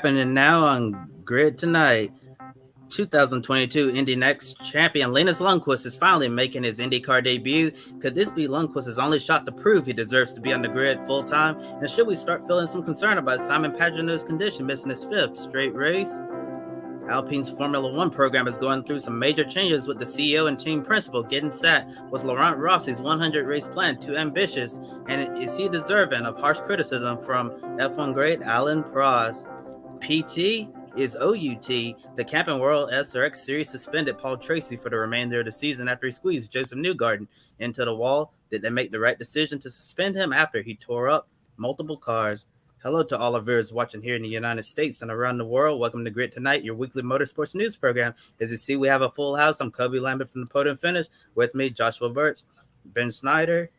Happening now on Grid Tonight. 2022 Indy NXT champion Linus Lundqvist is finally making his IndyCar debut. Could this be Lundqvist's only shot to prove he deserves to be on the grid full-time? And should we start feeling some concern about Simon Pagenaud's condition, missing his fifth straight race? Alpine's Formula One program is going through some major changes with the CEO and team principal getting set. Was Laurent Rossi's 100-race plan too ambitious? And is he deserving of harsh criticism from F1 great Alain Prost? PT is OUT. The Camping World SRX Series suspended Paul Tracy for the remainder of the season after he squeezed Josef Newgarden into the wall. Did they make the right decision to suspend him after he tore up multiple cars? Hello to all our viewers watching here in the United States and around the world. Welcome to Grid Tonight, your weekly motorsports news program. As you see, we have a full house. I'm Kobe Lambert from the Podium Finish. With me, Joshua Birch, Ben Snyder,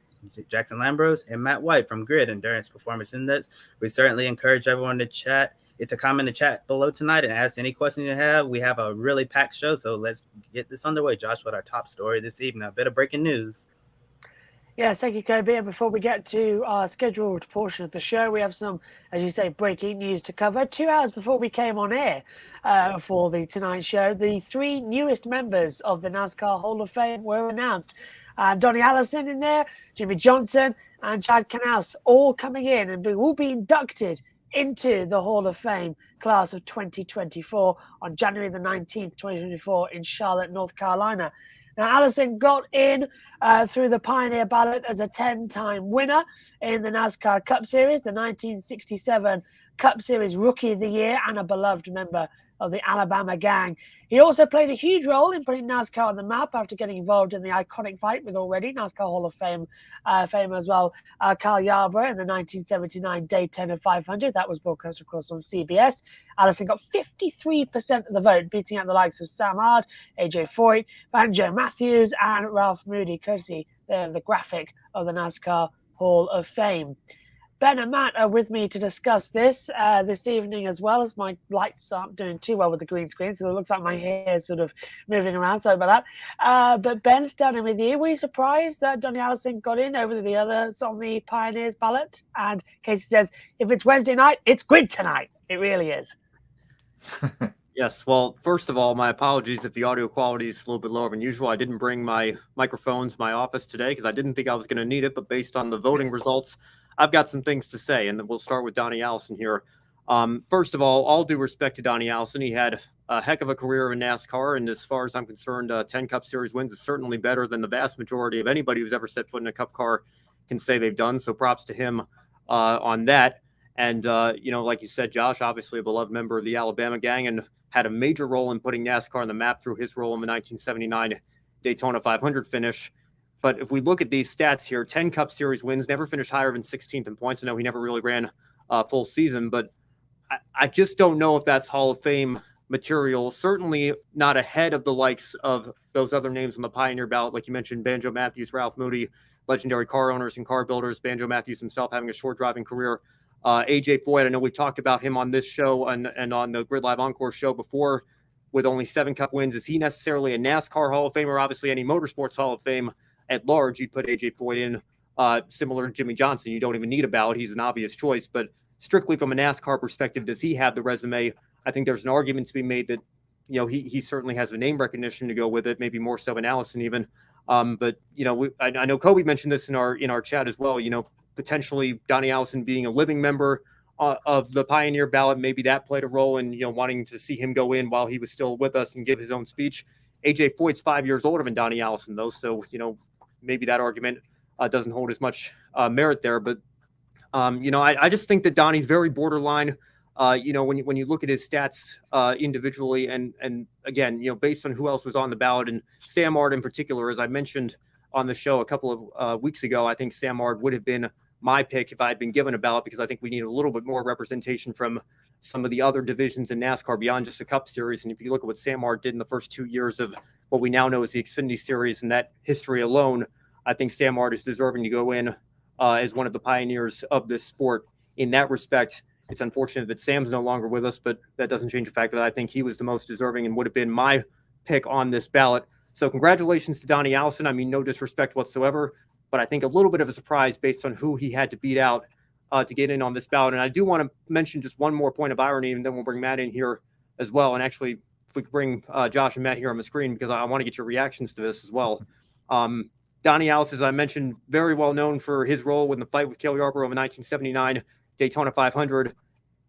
Jackson Lambros, and Matt White from Grid Endurance Performance Index. We certainly encourage everyone to comment in the chat below tonight and ask any questions you have. We have a really packed show, so let's get this underway. Josh, with our top story this evening, a bit of breaking news. Yes, thank you, Kobe. And before we get to our scheduled portion of the show, we have some, as you say, breaking news to cover. 2 hours before we came on air for the Tonight Show, the three newest members of the NASCAR Hall of Fame were announced. Donnie Allison in there, Jimmy Johnson, and Chad Knaus all coming in and will be inducted into the Hall of Fame class of 2024 on January the 19th, 2024 in Charlotte, North Carolina. Now, Allison got in through the Pioneer ballot as a 10-time winner in the NASCAR Cup Series, the 1967 Cup Series Rookie of the Year, and a beloved member of the Alabama gang. He also played a huge role in putting NASCAR on the map after getting involved in the iconic fight with already NASCAR Hall of Fame fame as well, Kyle Yarborough in the 1979 Daytona 500. That was broadcast, of course, on CBS. Allison got 53% of the vote, beating out the likes of Sam Ard, AJ Foyt, Banjo Matthews, and Ralph Moody, courtesy of the graphic of the NASCAR Hall of Fame. Ben and Matt are with me to discuss this evening, as well as my lights aren't doing too well with the green screen, so it looks like my hair is sort of moving around. Sorry about that. But Ben, starting with you, were you surprised that Donnie Allison got in over the others on the Pioneers ballot? And Casey says, if it's Wednesday night, it's Grid Tonight. It really is. Yes, well, first of all, my apologies if the audio quality is a little bit lower than usual. I didn't bring my microphones to my office today because I didn't think I was going to need it, but based on the voting results, I've got some things to say, and then we'll start with Donnie Allison here. First of all due respect to Donnie Allison, he had a heck of a career in NASCAR, and as far as I'm concerned, 10 Cup Series wins is certainly better than the vast majority of anybody who's ever set foot in a Cup car can say they've done, so props to him on that. And, like you said, Josh, obviously a beloved member of the Alabama gang and had a major role in putting NASCAR on the map through his role in the 1979 Daytona 500 finish. But if we look at these stats here, 10 Cup Series wins, never finished higher than 16th in points. I know he never really ran a full season, but I just don't know if that's Hall of Fame material. Certainly not ahead of the likes of those other names on the Pioneer ballot, like you mentioned, Banjo Matthews, Ralph Moody, legendary car owners and car builders, Banjo Matthews himself having a short driving career. AJ Foyt, I know we talked about him on this show and on the Grid Live Encore show before with only 7 Cup wins. Is he necessarily a NASCAR Hall of Fame or obviously any motorsports Hall of Fame? At large, you'd put AJ Foyt in, similar to Jimmy Johnson. You don't even need a ballot. He's an obvious choice. But strictly from a NASCAR perspective, does he have the resume? I think there's an argument to be made that, he certainly has the name recognition to go with it, maybe more so than Allison even. But, I know Kobe mentioned this in our chat as well, potentially Donnie Allison being a living member of the Pioneer ballot, maybe that played a role in, wanting to see him go in while he was still with us and give his own speech. AJ Foyt's 5 years older than Donnie Allison, though, so, maybe that argument doesn't hold as much merit there. But, I just think that Donnie's very borderline, when you look at his stats individually and again, based on who else was on the ballot. And Sam Ard in particular, as I mentioned on the show a couple of weeks ago, I think Sam Ard would have been my pick if I had been given a ballot because I think we need a little bit more representation from some of the other divisions in NASCAR beyond just the Cup Series. And if you look at what Sam Ard did in the first 2 years of what we now know as the Xfinity Series and that history alone, I think Sam Ard is deserving to go in as one of the pioneers of this sport. In that respect, it's unfortunate that Sam's no longer with us, but that doesn't change the fact that I think he was the most deserving and would have been my pick on this ballot. So congratulations to Donnie Allison. I mean, no disrespect whatsoever, but I think a little bit of a surprise based on who he had to beat out to get in on this ballot. And I do want to mention just one more point of irony, and then we'll bring Matt in here as well. And actually, if we could bring Josh and Matt here on the screen, because I want to get your reactions to this as well. Donnie Allison, as I mentioned, very well known for his role in the fight with Cale Yarborough in the 1979 Daytona 500.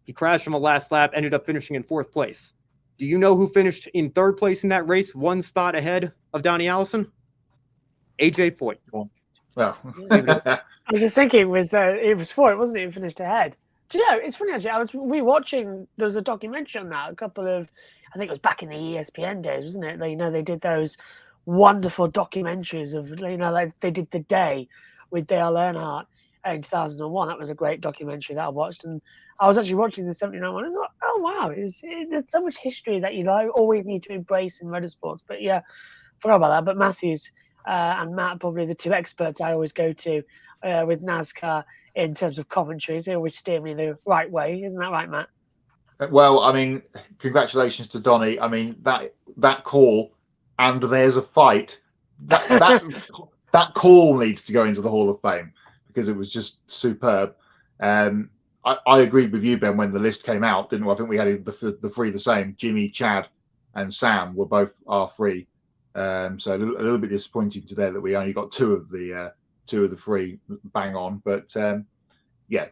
He crashed on the last lap, ended up finishing in 4th place. Do you know who finished in 3rd place in that race, 1 spot ahead of Donnie Allison? AJ Foyt. Well, I was just thinking it was Foyt, wasn't it? Who finished ahead. Do you know? It's funny actually. I was rewatching. There was a documentary on that. I think it was back in the ESPN days, wasn't it? They did those wonderful documentaries of like they did The Day with Dale Earnhardt in 2001. That was a great documentary that I watched, and I was actually watching the 79 one. I was like, oh wow, there's so much history that always need to embrace in motorsports. But yeah, forgot about that. But Matthews and Matt, probably the 2 experts I always go to with NASCAR in terms of commentaries. They always steer me the right way. Isn't that right, Matt? Well, I mean, congratulations to Donnie. I mean, that call, and there's a fight. That call needs to go into the Hall of Fame because it was just superb. I agreed with you, Ben, when the list came out, didn't we? I think we had the 3 the same. Jimmy, Chad, and Sam were both R3. So a little bit disappointing today that we only got 2 of the 3 bang on. But yeah,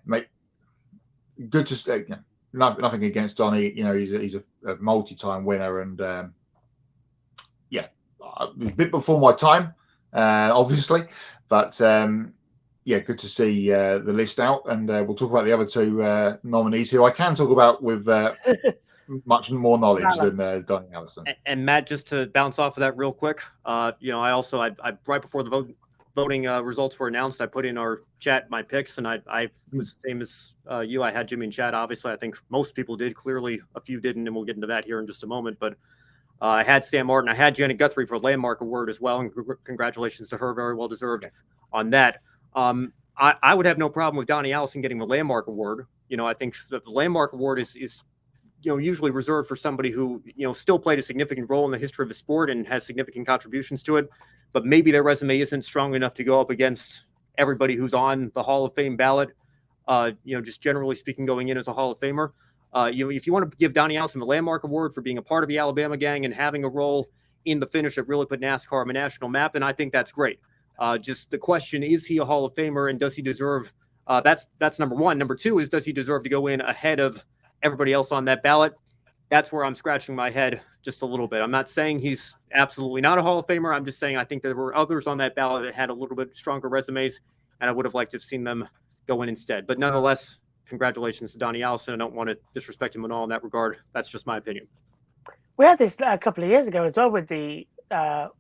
good to say. Nothing against Donnie. He's a multi-time winner, and yeah, a bit before my time, obviously, but yeah, good to see the list out, and we'll talk about the other 2 nominees who I can talk about with much more knowledge than Donnie Allison. And Matt, just to bounce off of that real quick, I right before the voting results were announced, I put in our chat my picks, and I was the same as you. I had Jimmy and Chad. Obviously, I think most people did. Clearly, a few didn't, and we'll get into that here in just a moment. But I had Sam Martin. I had Janet Guthrie for Landmark Award as well, and congratulations to her. Very well deserved on that. I would have no problem with Donnie Allison getting the Landmark Award. I think the Landmark Award is usually reserved for somebody who still played a significant role in the history of the sport and has significant contributions to it, but maybe their resume isn't strong enough to go up against everybody who's on the Hall of Fame ballot. Just generally speaking, going in as a Hall of Famer. If you want to give Donnie Allison the Landmark Award for being a part of the Alabama gang and having a role in the finish that really put NASCAR on the national map, then I think that's great. Just the question, is he a Hall of Famer, and does he deserve that's number 1. Number 2 is, does he deserve to go in ahead of everybody else on that ballot? That's where I'm scratching my head just a little bit. I'm not saying he's absolutely not a Hall of Famer. I'm just saying I think there were others on that ballot that had a little bit stronger resumes, and I would have liked to have seen them go in instead. But nonetheless, congratulations to Donnie Allison. I don't want to disrespect him at all in that regard. That's just my opinion. We had this a couple of years ago as well with the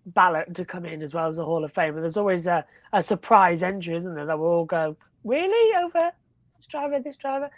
ballot to come in as well as the Hall of Fame. And there's always a surprise entry, isn't there? That will all go, really? Over this driver?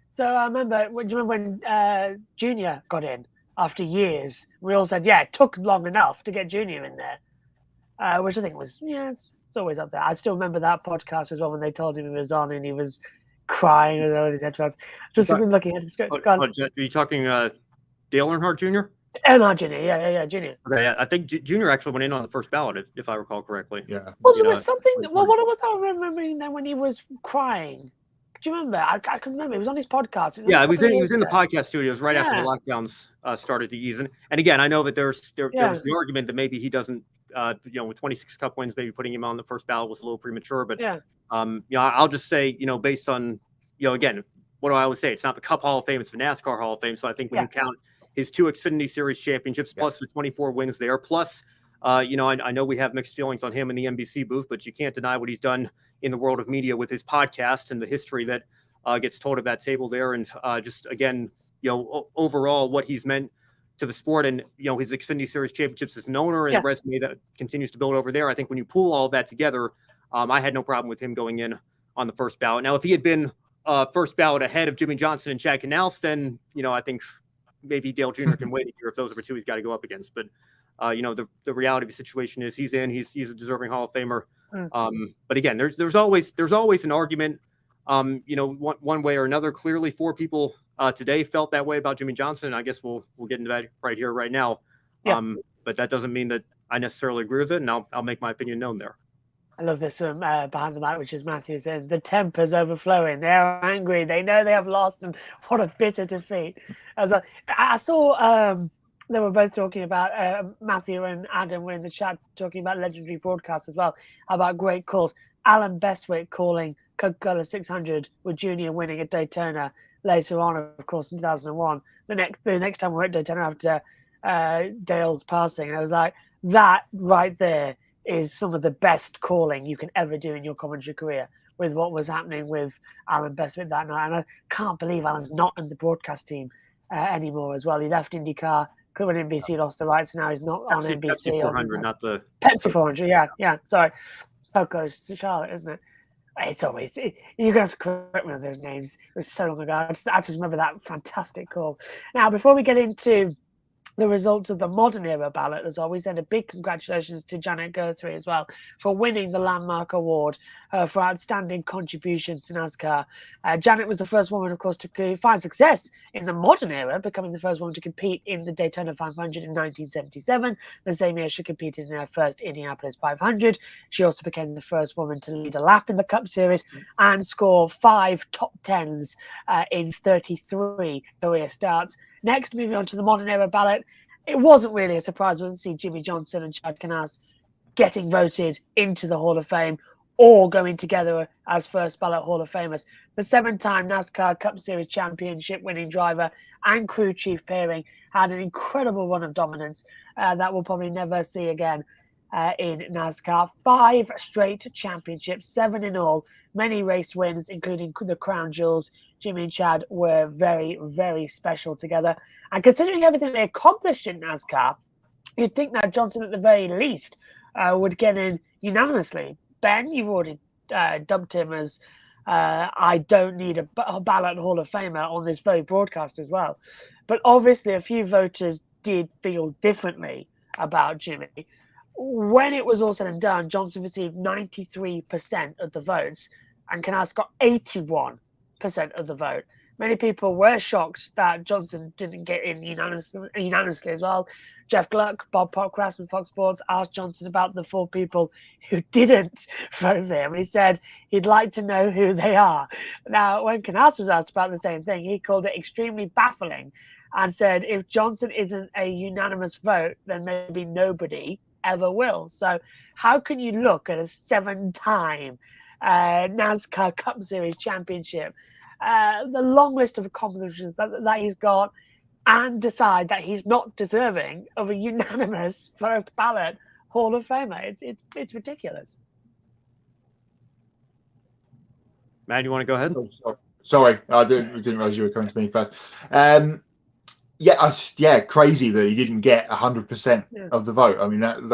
So I remember, do you remember when Junior got in after years? We all said, yeah, it took long enough to get Junior in there, which I think was, it's always up there. I still remember that podcast as well when they told him he was on and he was crying and all these headphones. Just been looking at the script. Are you talking Dale Earnhardt Jr.? Earnhardt Jr., yeah, Junior. Okay, I think Junior actually went in on the first ballot, if I recall correctly. Yeah. Well, there was something. Well, what was I remembering then when he was crying? Do you remember? I can remember. It was on his podcast. Yeah, he was in the podcast studios right after the lockdowns started to ease. And again, I know that there was the argument that maybe he doesn't, with 26 Cup wins, maybe putting him on the first ballot was a little premature. But I'll just say, based on, again, what do I always say? It's not the Cup Hall of Fame; it's the NASCAR Hall of Fame. So I think when you count his 2 Xfinity Series championships plus the 24 wins there, plus I know we have mixed feelings on him in the NBC booth, but you can't deny what he's done in the world of media with his podcast and the history that gets told at that table there. And just, again, overall what he's meant to the sport and, his Xfinity Series championships as an owner and the resume that continues to build over there. I think when you pull all of that together, I had no problem with him going in on the first ballot. Now, if he had been first ballot ahead of Jimmy Johnson and Chad Knaus, then, I think maybe Dale Jr. can wait a year if those are the 2 he's got to go up against. But the reality of the situation is he's a deserving Hall of Famer. But again, there's always an argument, one way or another. Clearly, 4 people today felt that way about Jimmy Johnson, and I guess we'll get into that right here, right now. But that doesn't mean that I necessarily agree with it, and I'll make my opinion known there. I love this behind the mic, which is Matthew says, the temper's overflowing. They're angry. They know they have lost, and what a bitter defeat. As I saw, they were both talking about, Matthew and Adam were in the chat talking about legendary broadcasts as well, about great calls. Alan Bestwick calling Coca-Cola 600 with Junior winning at Daytona later on, of course, in 2001. The next time we were at Daytona after Dale's passing, I was like, that right there is some of the best calling you can ever do in your commentary career, with what was happening with Alan Bestwick that night. And I can't believe Alan's not in the broadcast team anymore as well. He left IndyCar when NBC lost the rights, and now he's not on NBC. Pepsi 400, not the Pepsi 400. Yeah. Sorry, Coco's Charlotte, isn't it? It's always you're gonna have to correct me on those names. It was so long ago. I just remember that fantastic call. Now, before we get into the results of the modern era ballot, as always, and a big congratulations to Janet Guthrie as well for winning the Landmark Award for outstanding contributions to NASCAR. Janet was the first woman, of course, to find success in the modern era, becoming the first woman to compete in the Daytona 500 in 1977. The same year she competed in her first Indianapolis 500. She also became the first woman to lead a lap in the Cup Series and score 5 top 10s in 33 career starts. Next, moving on to the modern era ballot, it wasn't really a surprise to see Jimmy Johnson and Chad Knaus getting voted into the Hall of Fame or going together as first ballot Hall of Famers. The 7-time NASCAR Cup Series championship winning driver and crew chief pairing had an incredible run of dominance that we'll probably never see again in NASCAR. 5 straight championships, 7 in all, many race wins, including the crown jewels. Jimmy and Chad were very, very special together. And considering everything they accomplished in NASCAR, you'd think that Johnson, at the very least, would get in unanimously. Ben, you've already dubbed him as I don't need a ballot Hall of Famer on this very broadcast as well. But obviously, a few voters did feel differently about Jimmy. When it was all said and done, Johnson received 93% of the votes, and Knaus got 81% of the vote. Many people were shocked that Johnson didn't get in unanimously as well. Jeff Gluck, Bob Popcraft from Fox Sports asked Johnson about the 4 people who didn't vote for him. He said he'd like to know who they are. Now, when Knaus was asked about the same thing, he called it extremely baffling and said if Johnson isn't a unanimous vote, then maybe nobody ever will. So how can you look at a 7-time NASCAR Cup Series championship, the long list of accomplishments that he's got, and decide that he's not deserving of a unanimous first ballot Hall of Famer? It's ridiculous. Matt, you want to go ahead? Oh, sorry, I didn't realize you were coming to me first. Crazy that he didn't get 100% of the vote. I mean, that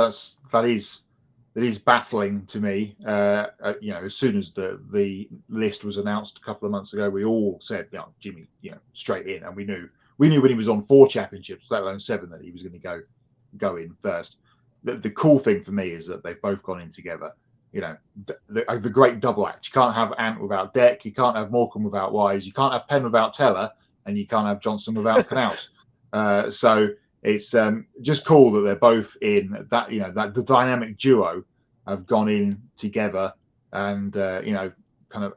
is baffling to me. As soon as the list was announced a couple of months ago, we all said, Jimmy, straight in, and we knew when he was on 4 championships, let alone 7, that he was going to go in first. The cool thing for me is that they've both gone in together. The great double act. You can't have Ant without Deck. You can't have Morecambe without Wise. You can't have Penn without Teller, and you can't have Johnson without Knaus. So it's just cool that they're both in that. That the dynamic duo have gone in together, and kind of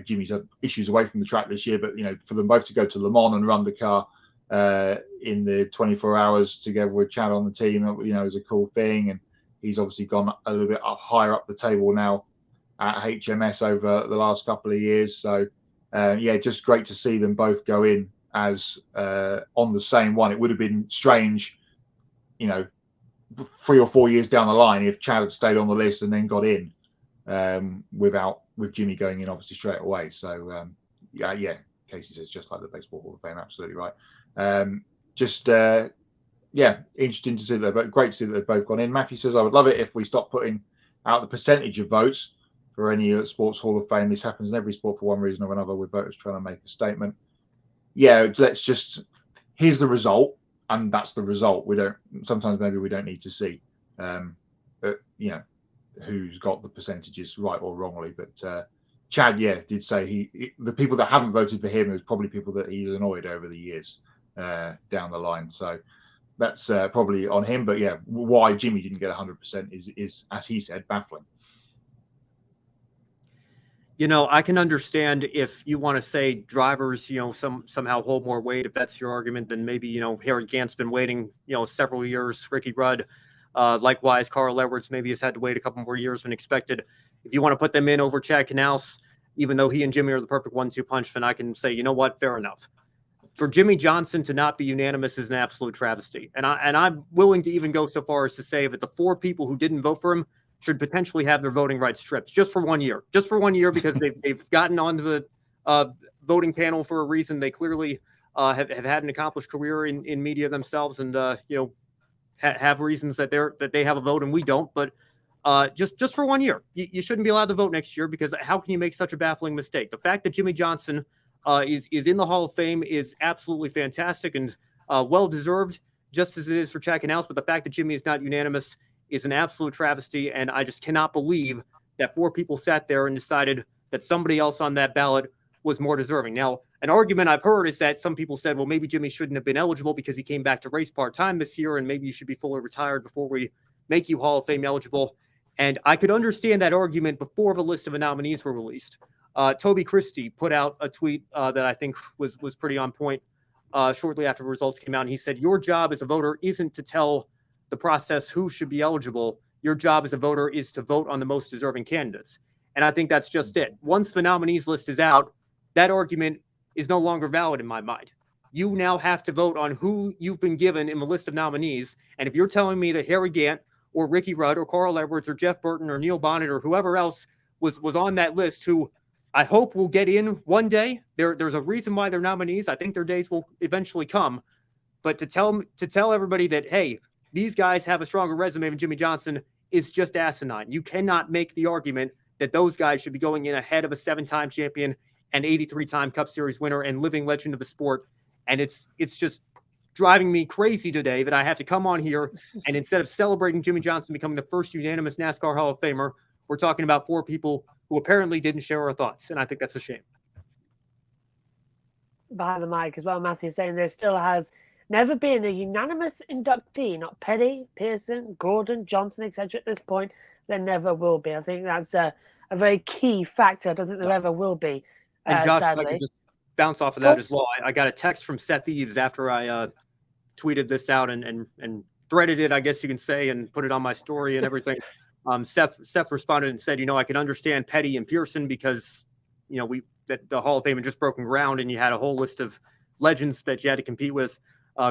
Jimmy's had issues away from the track this year, but for them both to go to Le Mans and run the car in the 24 hours together with Chad on the team, is a cool thing. And he's obviously gone a little bit higher up the table now at HMS over the last couple of years. So just great to see them both go in as on the same one. It would have been strange, 3 or 4 years down the line if Chad had stayed on the list and then got in with Jimmy going in obviously straight away. So Casey says just like the Baseball Hall of Fame, absolutely right. Interesting to see that, but great to see that they've both gone in. Matthew says I would love it if we stop putting out the percentage of votes for any sports Hall of Fame. This happens in every sport for one reason or another, with voters trying to make a statement. Here's the result, and that's the result. Sometimes maybe we don't need to see who's got the percentages right or wrongly, but Chad did say the people that haven't voted for him is probably people that he's annoyed over the years down the line. So that's probably on him. But yeah, why Jimmy didn't get 100% is, as he said, baffling. I can understand if you want to say drivers, somehow hold more weight. If that's your argument, then maybe, Harry Gant's been waiting, several years. Ricky Rudd, likewise, Carl Edwards maybe has had to wait a couple more years than expected. If you want to put them in over Chad Knaus, even though he and Jimmy are the perfect 1-2 punch, then I can say, you know what, fair enough. For Jimmy Johnson to not be unanimous is an absolute travesty. And I'm willing to even go so far as to say that the 4 people who didn't vote for him should potentially have their voting rights stripped just for 1 year. Just for 1 year, because they've gotten onto the voting panel for a reason. They clearly have had an accomplished career in media themselves, and have reasons that they have a vote and we don't. But just for 1 year, you shouldn't be allowed to vote next year, because how can you make such a baffling mistake? The fact that Jimmy Johnson is in the Hall of Fame is absolutely fantastic and well deserved, just as it is for Chad Knaus. But the fact that Jimmy is not unanimous is an absolute travesty, and I just cannot believe that 4 people sat there and decided that somebody else on that ballot was more deserving. Now, an argument I've heard is that some people said, well, maybe Jimmy shouldn't have been eligible because he came back to race part-time this year, and maybe you should be fully retired before we make you Hall of Fame eligible. And I could understand that argument before the list of the nominees were released. Toby Christie put out a tweet that I think was pretty on point shortly after the results came out. And he said, your job as a voter isn't to tell the process who should be eligible. Your job as a voter is to vote on the most deserving candidates. And I think that's just it. Once the nominees list is out, that argument is no longer valid in my mind. You now have to vote on who you've been given in the list of nominees. And if you're telling me that Harry Gant or Ricky Rudd or Carl Edwards or Jeff Burton or Neil Bonnet or whoever else was on that list, who I hope will get in one day, there's a reason why they're nominees. I think their days will eventually come. But to tell everybody that, hey, these guys have a stronger resume than Jimmy Johnson is just asinine. You cannot make the argument that those guys should be going in ahead of a 7-time champion and 83-time Cup Series winner and living legend of the sport. And it's just driving me crazy today that I have to come on here and instead of celebrating Jimmy Johnson becoming the first unanimous NASCAR Hall of Famer, we're talking about 4 people who apparently didn't share our thoughts. And I think that's a shame. Behind the mic as well, Matthew saying there still has never been a unanimous inductee, not Petty, Pearson, Gordon, Johnson, etc. At this point, there never will be. I think that's a very key factor. I don't think there ever will be. And Josh, sadly. I can just bounce off of that as well. I got a text from Seth Eves after I tweeted this out and threaded it, I guess you can say, and put it on my story and everything. Seth responded and said, I can understand Petty and Pearson because, that the Hall of Fame had just broken ground and you had a whole list of legends that you had to compete with.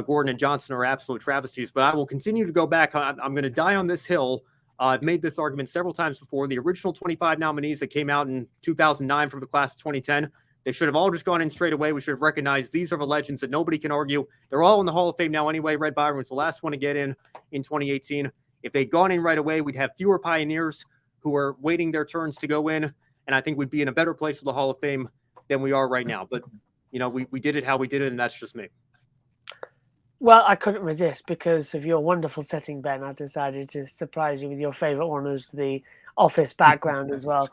Gordon and Johnson are absolute travesties, but I will continue to go back. I'm going to die on this hill. I've made this argument several times before. The original 25 nominees that came out in 2009 from the class of 2010, they should have all just gone in straight away. We should have recognized these are the legends that nobody can argue. They're all in the Hall of Fame now anyway. Red Byron was the last one to get in 2018. If they'd gone in right away, we'd have fewer pioneers who are waiting their turns to go in, and I think we'd be in a better place for the Hall of Fame than we are right now. But, we did it how we did it, and that's just me. Well, I couldn't resist because of your wonderful setting, Ben. I decided to surprise you with your favorite one as the office background as well,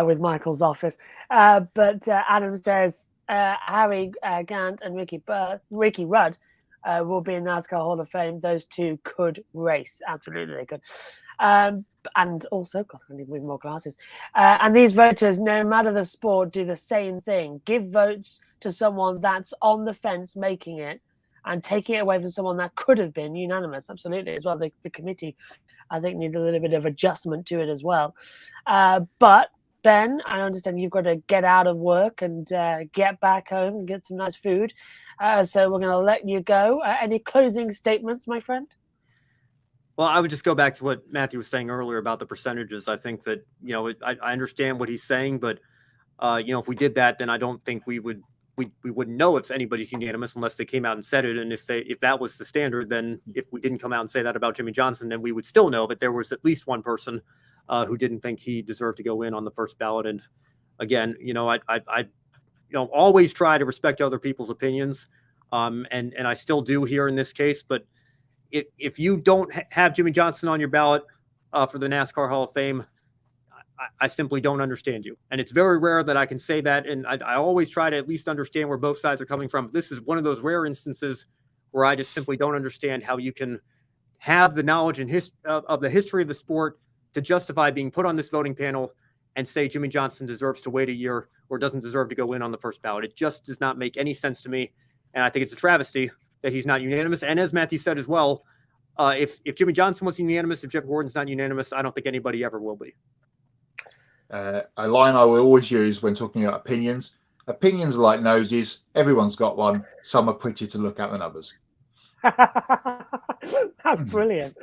with Michael's office. But Adam says Harry Gant and Ricky Rudd will be in NASCAR Hall of Fame. Those 2 could race. Absolutely, they could. And also, God, I need more glasses. And these voters, no matter the sport, do the same thing. Give votes to someone that's on the fence making it and taking it away from someone that could have been unanimous. Absolutely, as well. The committee, I think, needs a little bit of adjustment to it as well. But, Ben, I understand you've got to get out of work and get back home and get some nice food. So we're going to let you go. Any closing statements, my friend? Well, I would just go back to what Matthew was saying earlier about the percentages. I think that, I understand what he's saying, but, if we did that, then I don't think we wouldn't know if anybody's unanimous unless they came out and said it. And if that was the standard, then if we didn't come out and say that about Jimmy Johnson, then we would still know that there was at least one person who didn't think he deserved to go in on the first ballot. And again, I always try to respect other people's opinions. And I still do here in this case, but if you don't have Jimmy Johnson on your ballot for the NASCAR Hall of Fame, I simply don't understand you. And it's very rare that I can say that. And I always try to at least understand where both sides are coming from. This is one of those rare instances where I just simply don't understand how you can have the knowledge and of the history of the sport to justify being put on this voting panel and say Jimmy Johnson deserves to wait a year or doesn't deserve to go in on the first ballot. It just does not make any sense to me. And I think it's a travesty that he's not unanimous. And as Matthew said as well, if Jimmy Johnson was unanimous, if Jeff Gordon's not unanimous, I don't think anybody ever will be. A line I will always use when talking about opinions. Opinions are like noses. Everyone's got one. Some are prettier to look at than others. That's brilliant.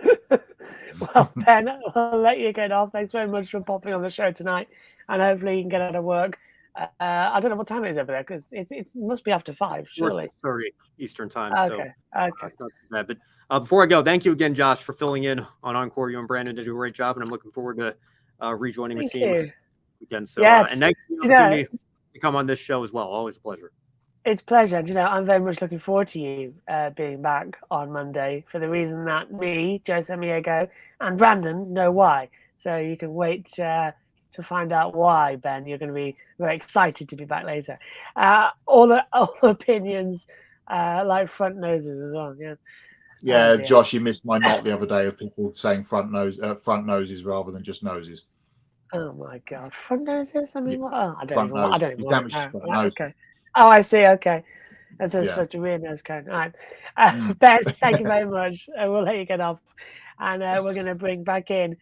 Well, Ben, I'll let you get off. Thanks very much for popping on the show tonight, and hopefully you can get out of work. I don't know what time it is over there because it must be after 5, surely. 4:30 Eastern time. Okay. Not too bad. But before I go, thank you again, Josh, for filling in on Encore. You and Brandon did a great job, and I'm looking forward to rejoining the team again. So, yes. And thanks for the opportunity to come on this show as well. Always a pleasure. It's a pleasure. I'm very much looking forward to you being back on Monday for the reason that me, Josef Newgarden, and Brandon know why. So you can wait to find out why, Ben. You're going to be very excited to be back later. All the opinions, like front noses as well. Yes. Yeah, Josh, you missed my knot the other day of people saying front noses rather than just noses. Oh my God, front noses? I mean, I don't even want. Okay. Oh, I see. Okay. That's supposed to be a nose cone. All right. Ben, thank you very much. We'll let you get off. And we're going to bring back in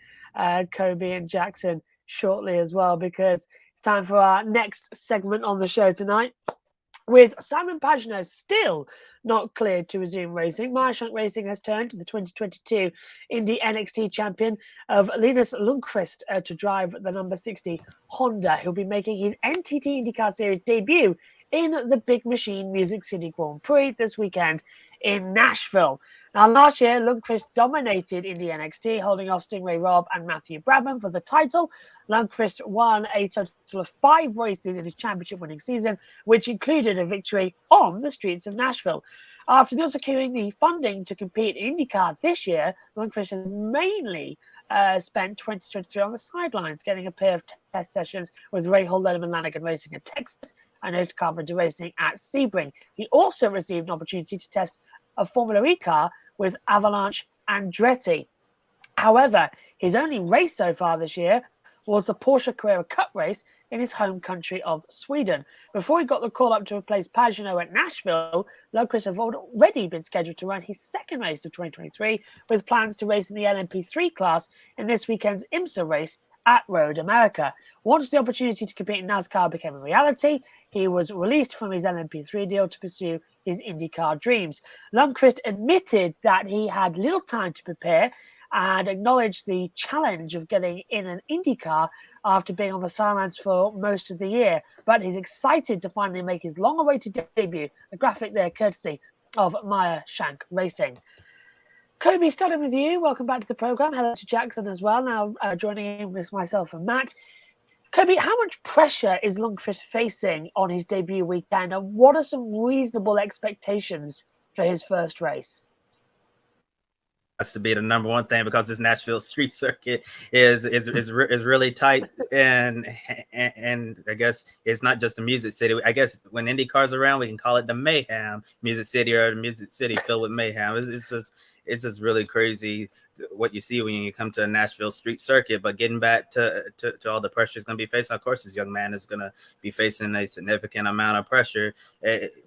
Kobe and Jackson shortly as well, because it's time for our next segment on the show tonight. With Simon Pagenaud still not cleared to resume racing, Meyer Racing has turned to the 2022 Indy NXT champion of Linus Lundqvist to drive the number 60 Honda. He'll be making his NTT IndyCar Series debut in the Big Machine Music City Grand Prix this weekend in Nashville. Now, last year, Lundqvist dominated Indy NXT, holding off Stingray Robb and Matthew Bradman for the title. Lundqvist won a total of 5 races in his championship-winning season, which included a victory on the streets of Nashville. After not securing the funding to compete in IndyCar this year, Lundqvist has mainly spent 2023 on the sidelines, getting a pair of test sessions with Ray Hall, Letterman, Lanigan Racing in Texas and Ed Carpenter Racing at Sebring. He also received an opportunity to test a Formula E car with Avalanche Andretti. However, his only race so far this year was the Porsche Carrera Cup race in his home country of Sweden. Before he got the call up to replace Pagenaud at Nashville, Lundqvist had already been scheduled to run his second race of 2023, with plans to race in the LMP3 class in this weekend's IMSA race at Road America. Once the opportunity to compete in NASCAR became a reality, he was released from his LMP3 deal to pursue his IndyCar dreams. Lundqvist admitted that he had little time to prepare and acknowledged the challenge of getting in an IndyCar after being on the sidelines for most of the year. But he's excited to finally make his long-awaited debut. The graphic there, courtesy of Meyer Racing. Kobe, starting with you. Welcome back to the program. Hello to Jackson as well. Now joining in with myself and Matt. Kobe, how much pressure is Lundqvist facing on his debut weekend, and what are some reasonable expectations for his first race? Has to be the number one thing, because this Nashville street circuit is really tight, and I guess it's not just the Music City. I guess when IndyCar's around, we can call it the Mayhem Music City, or the Music City filled with mayhem. It's just really crazy what you see when you come to a Nashville street circuit. But getting back to all the pressure he's going to be facing, of course, this young man is going to be facing a significant amount of pressure,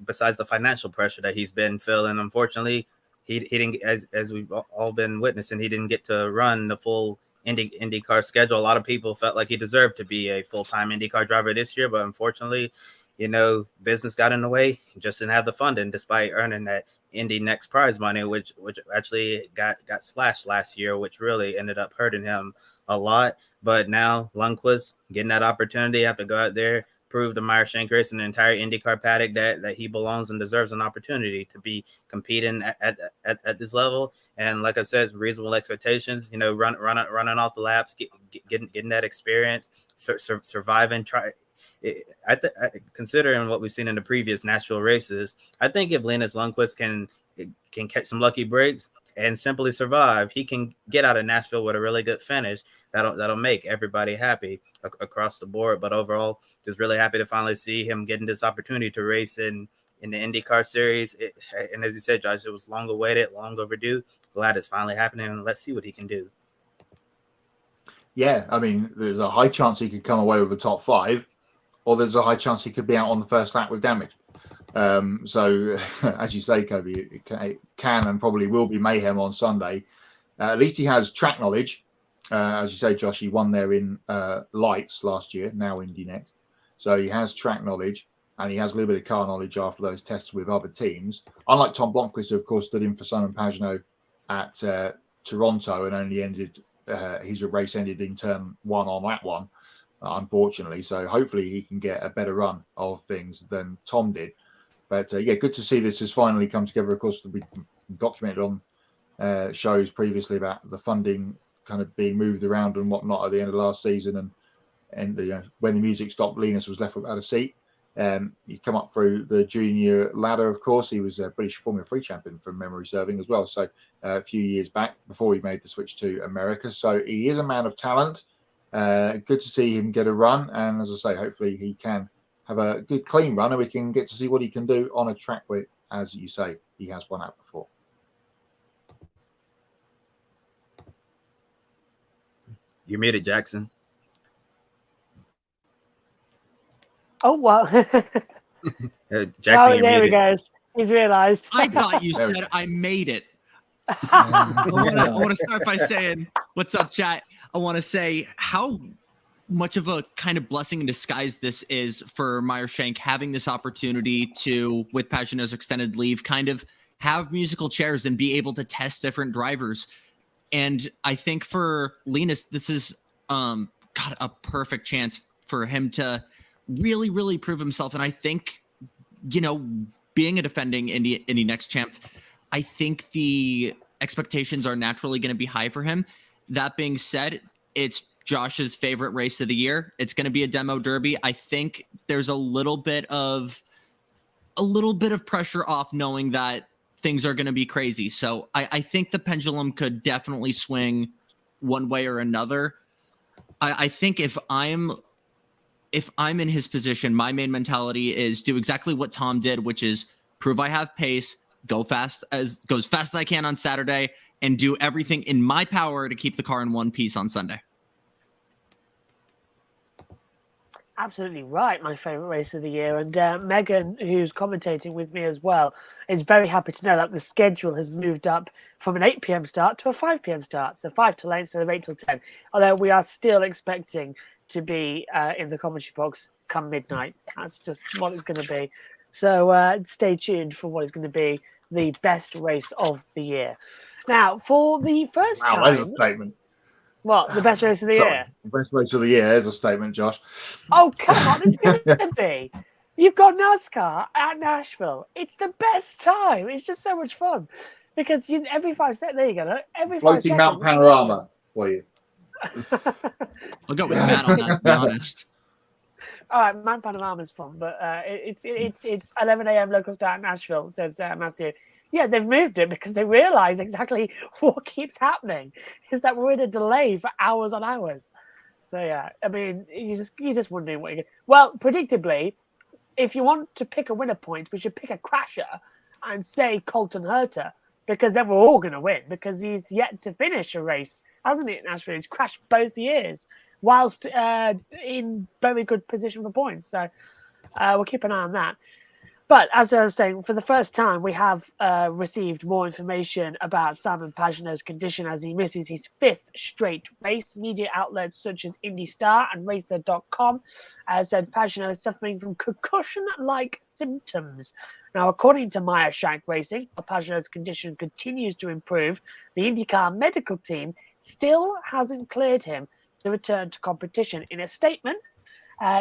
besides the financial pressure that he's been feeling. Unfortunately, he didn't, as we've all been witnessing, he didn't get to run the full IndyCar schedule. A lot of people felt like he deserved to be a full-time IndyCar driver this year, but unfortunately, business got in the way. He just didn't have the funding, despite earning that Indy NXT prize money, which actually got slashed last year, which really ended up hurting him a lot. But now Lundqvist getting that opportunity, have to go out there, prove to Meyer Shank Racing and the entire IndyCar paddock that he belongs and deserves an opportunity to be competing at this level. And like I said, reasonable expectations, running off the laps, getting that experience, surviving, considering what we've seen in the previous Nashville races, I think if Linus Lundqvist can catch some lucky breaks and simply survive, he can get out of Nashville with a really good finish. That'll make everybody happy across the board. But overall, just really happy to finally see him getting this opportunity to race in in the IndyCar Series. And as you said, Josh, it was long awaited, long overdue. Glad it's finally happening. And let's see what he can do. Yeah, I mean, there's a high chance he could come away with the top 5, or there's a high chance he could be out on the first lap with damage. So, as you say, Kobe, it can and probably will be mayhem on Sunday. At least he has track knowledge. As you say, Josh, he won there in lights last year, now Indy NXT. So he has track knowledge, and he has a little bit of car knowledge after those tests with other teams. Unlike Tom Blomqvist, who, of course, stood in for Simon Pagenaud at Toronto and only ended, his race ended in turn 1 on that one, unfortunately. So hopefully he can get a better run of things than Tom did. But yeah, good to see this has finally come together. Of course, we documented on shows previously about the funding kind of being moved around and whatnot at the end of last season, and when the music stopped, Linus was left without a seat. He'd come up through the junior ladder. Of course, he was a British Formula 3 champion from memory serving as well. So a few years back before he made the switch to America. So he is a man of talent. Good to see him get a run, and as I say, hopefully he can have a good clean run, and we can get to see what he can do on a track where, as you say, he has won out before. You're muted, Jackson. Oh, well. Jackson, oh, you're there muted. he goes. He's realized. I thought you said I made it. I want to start by saying, what's up, chat? I want to say how much of a kind of blessing in disguise this is for Meyershank, having this opportunity to, with Pagenaud's extended leave, kind of have musical chairs and be able to test different drivers. And I think for Linus, this is got a perfect chance for him to really, really prove himself. And I think, being a defending Indy NXT champ, I think the expectations are naturally going to be high for him. That being said, it's Josh's favorite race of the year. It's going to be a demo derby. I think there's a little bit of pressure off knowing that things are going to be crazy. So I think the pendulum could definitely swing one way or another. I think if I'm in his position, my main mentality is do exactly what Tom did, which is prove I have pace, go as fast as I can on Saturday, and do everything in my power to keep the car in one piece on Sunday. Absolutely right. My favorite race of the year. And Megan, who's commentating with me as well, is very happy to know that the schedule has moved up from an 8 p.m. start to a 5 p.m. start. So 5 till 8 instead of 8 till 10. Although we are still expecting to be in the commentary box come midnight. That's just what it's going to be. So stay tuned for what is going to be the best race of the year. Now, for the first time... Wow, that's a statement. What, the best race of the year? The best race of the year is a statement, Josh. Oh, come on, it's going to be. You've got NASCAR at Nashville. It's the best time. It's just so much fun. Because every 5 seconds, there you go. Every 5 Floating seconds. Mount Panorama for you. I'll go with Matt on that, to be honest. All right, Mount Panorama's fun, but it's 11 a.m. local start at Nashville, says Matthew. Yeah, they've moved it because they realise exactly what keeps happening is that we're in a delay for hours on hours. So yeah, I mean, you're just wondering what you get. Well, predictably, if you want to pick a winner point, we should pick a crasher and say Colton Herta, because then we're all going to win because he's yet to finish a race, hasn't he? Nashville, he's crashed both years whilst in very good position for points. So we'll keep an eye on that. But as I was saying, for the first time, we have received more information about Simon Pagenaud's condition as he misses his 5th straight race. Media outlets such as IndyStar and Racer.com said Pagenaud is suffering from concussion-like symptoms. Now, according to Meyershank Racing, Pagenaud's condition continues to improve. The IndyCar medical team still hasn't cleared him to return to competition. In a statement,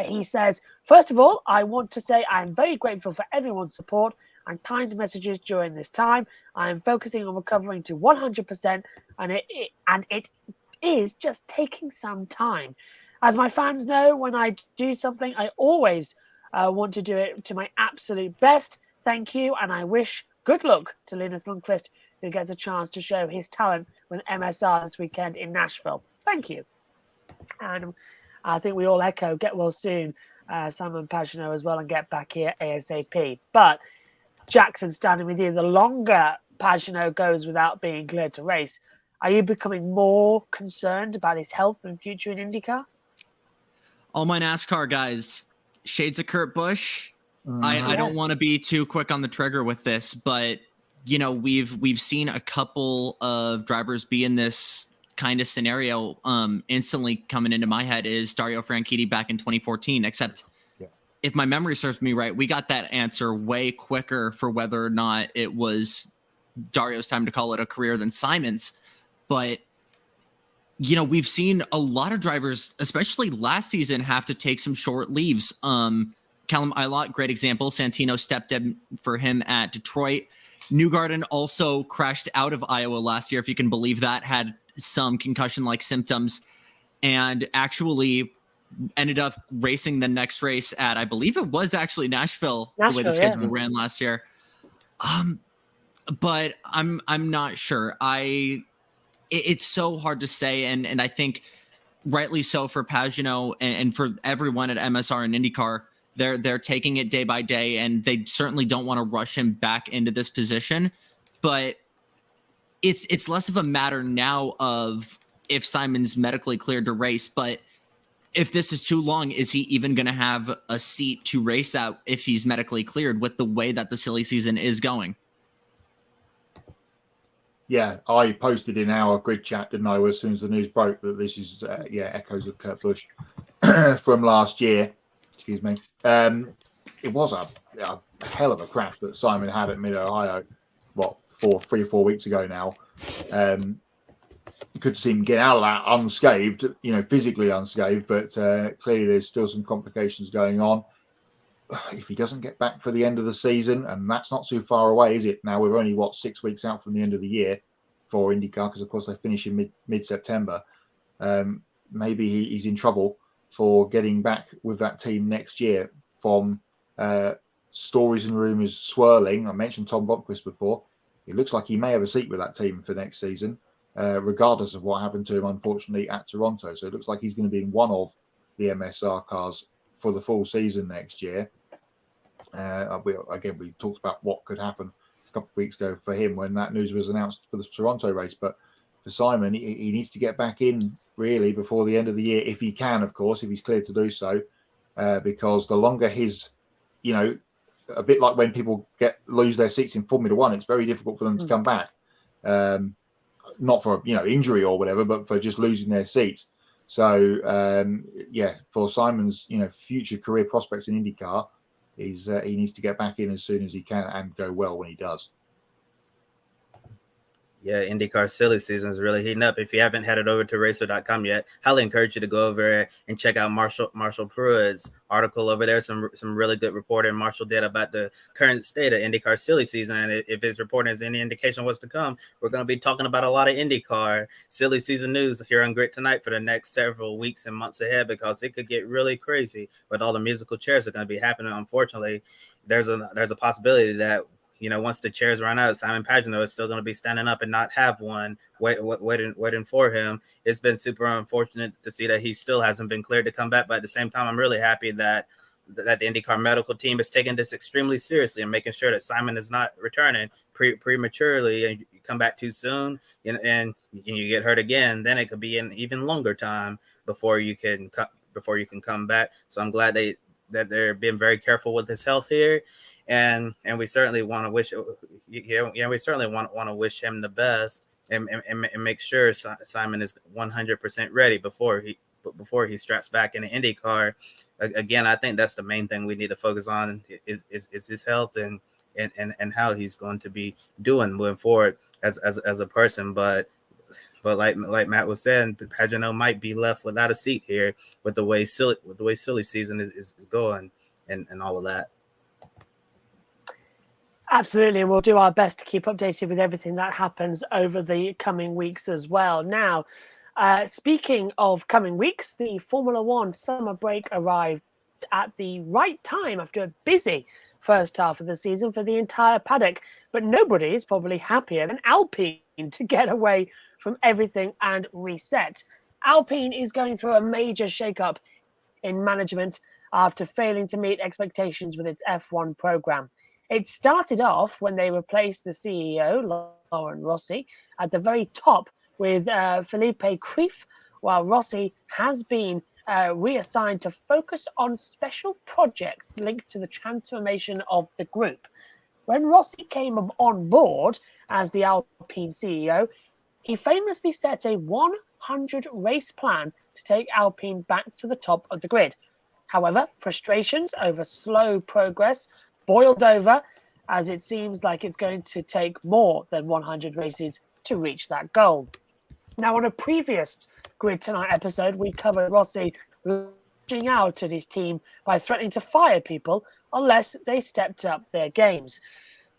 he says, first of all, I want to say I am very grateful for everyone's support and kind messages during this time. I am focusing on recovering to 100%, and it is just taking some time. As my fans know, when I do something, I always want to do it to my absolute best. Thank you, and I wish good luck to Linus Lundqvist, who gets a chance to show his talent with MSR this weekend in Nashville. Thank you. And I think we all echo get well soon, Simon Pagenaud as well, and get back here ASAP. But Jackson standing with you, the longer Pagenaud goes without being cleared to race, are you becoming more concerned about his health and future in IndyCar? All my NASCAR guys, shades of Kurt Busch. I don't want to be too quick on the trigger with this, but we've seen a couple of drivers be in this kind of scenario. Instantly coming into my head is Dario Franchitti back in 2014, except if my memory serves me right, we got that answer way quicker for whether or not it was Dario's time to call it a career than Simon's. But we've seen a lot of drivers, especially last season, have to take some short leaves. Callum Ilott, great example. Santino stepped in for him at Detroit. Newgarden also crashed out of Iowa last year, if you can believe that, had some concussion-like symptoms, and actually ended up racing the next race at, I believe it was actually Nashville, the way the schedule ran last year. But I'm not sure. It's so hard to say, and I think rightly so for Pagenaud and for everyone at MSR and IndyCar. They're taking it day by day, and they certainly don't want to rush him back into this position. But it's less of a matter now of if Simon's medically cleared to race, but if this is too long, is he even going to have a seat to race out if he's medically cleared with the way that the silly season is going? Yeah, I posted in our grid chat, didn't I, as soon as the news broke that this is, echoes of Kurt Busch from last year. Excuse me. It was a hell of a crash that Simon had at Mid-Ohio, 3 or 4 weeks ago now. You could see him get out of that unscathed, physically unscathed, but clearly there's still some complications going on. If he doesn't get back for the end of the season, and that's not too far away, is it? Now we're only 6 weeks out from the end of the year for IndyCar, because of course they finish in mid-September. Maybe he's in trouble for getting back with that team next year. From stories and rumours swirling, I mentioned Tom Blomqvist before. It looks like he may have a seat with that team for next season, regardless of what happened to him, unfortunately, at Toronto. So it looks like he's going to be in one of the MSR cars for the full season next year. We talked about what could happen a couple of weeks ago for him when that news was announced for the Toronto race. But for Simon, he needs to get back in really before the end of the year, if he can, of course, if he's cleared to do so, because the longer his, a bit like when people lose their seats in Formula One, it's very difficult for them to come back, not for injury or whatever, but for just losing their seats. So for Simon's future career prospects in IndyCar, he needs to get back in as soon as he can and go well when he does. Yeah, IndyCar silly season is really heating up. If you haven't headed over to racer.com yet, highly encourage you to go over and check out Marshall Pruitt's article over there. Some really good reporting Marshall did about the current state of IndyCar silly season. And if his reporting is any indication of what's to come, we're going to be talking about a lot of IndyCar silly season news here on Grit Tonight for the next several weeks and months ahead, because it could get really crazy with all the musical chairs that are going to be happening. Unfortunately, there's a possibility that once the chairs run out, Simon Pagenaud is still going to be standing up and not have one waiting for him. It's been super unfortunate to see that he still hasn't been cleared to come back. But at the same time, I'm really happy that the IndyCar medical team is taking this extremely seriously and making sure that Simon is not returning prematurely and you come back too soon and you get hurt again. Then it could be an even longer time before you can come back. So I'm glad that they're being very careful with his health here. And we certainly want to wish, we certainly want to wish him the best and make sure Simon is 100% ready before he straps back in the IndyCar. Again, I think that's the main thing we need to focus on is his health and how he's going to be doing moving forward as a person. But like Matt was saying, Pagenaud might be left without a seat here with the way silly season is going and all of that. Absolutely. We'll do our best to keep updated with everything that happens over the coming weeks as well. Now, speaking of coming weeks, the Formula One summer break arrived at the right time after a busy first half of the season for the entire paddock. But nobody is probably happier than Alpine to get away from everything and reset. Alpine is going through a major shakeup in management after failing to meet expectations with its F1 program. It started off when they replaced the CEO, Laurent Rossi, at the very top with Felipe Creef, while Rossi has been reassigned to focus on special projects linked to the transformation of the group. When Rossi came on board as the Alpine CEO, he famously set a 100 race plan to take Alpine back to the top of the grid. However, frustrations over slow progress boiled over, as it seems like it's going to take more than 100 races to reach that goal. Now, on a previous Grid Tonight episode, we covered Rossi lashing out at his team by threatening to fire people unless they stepped up their games.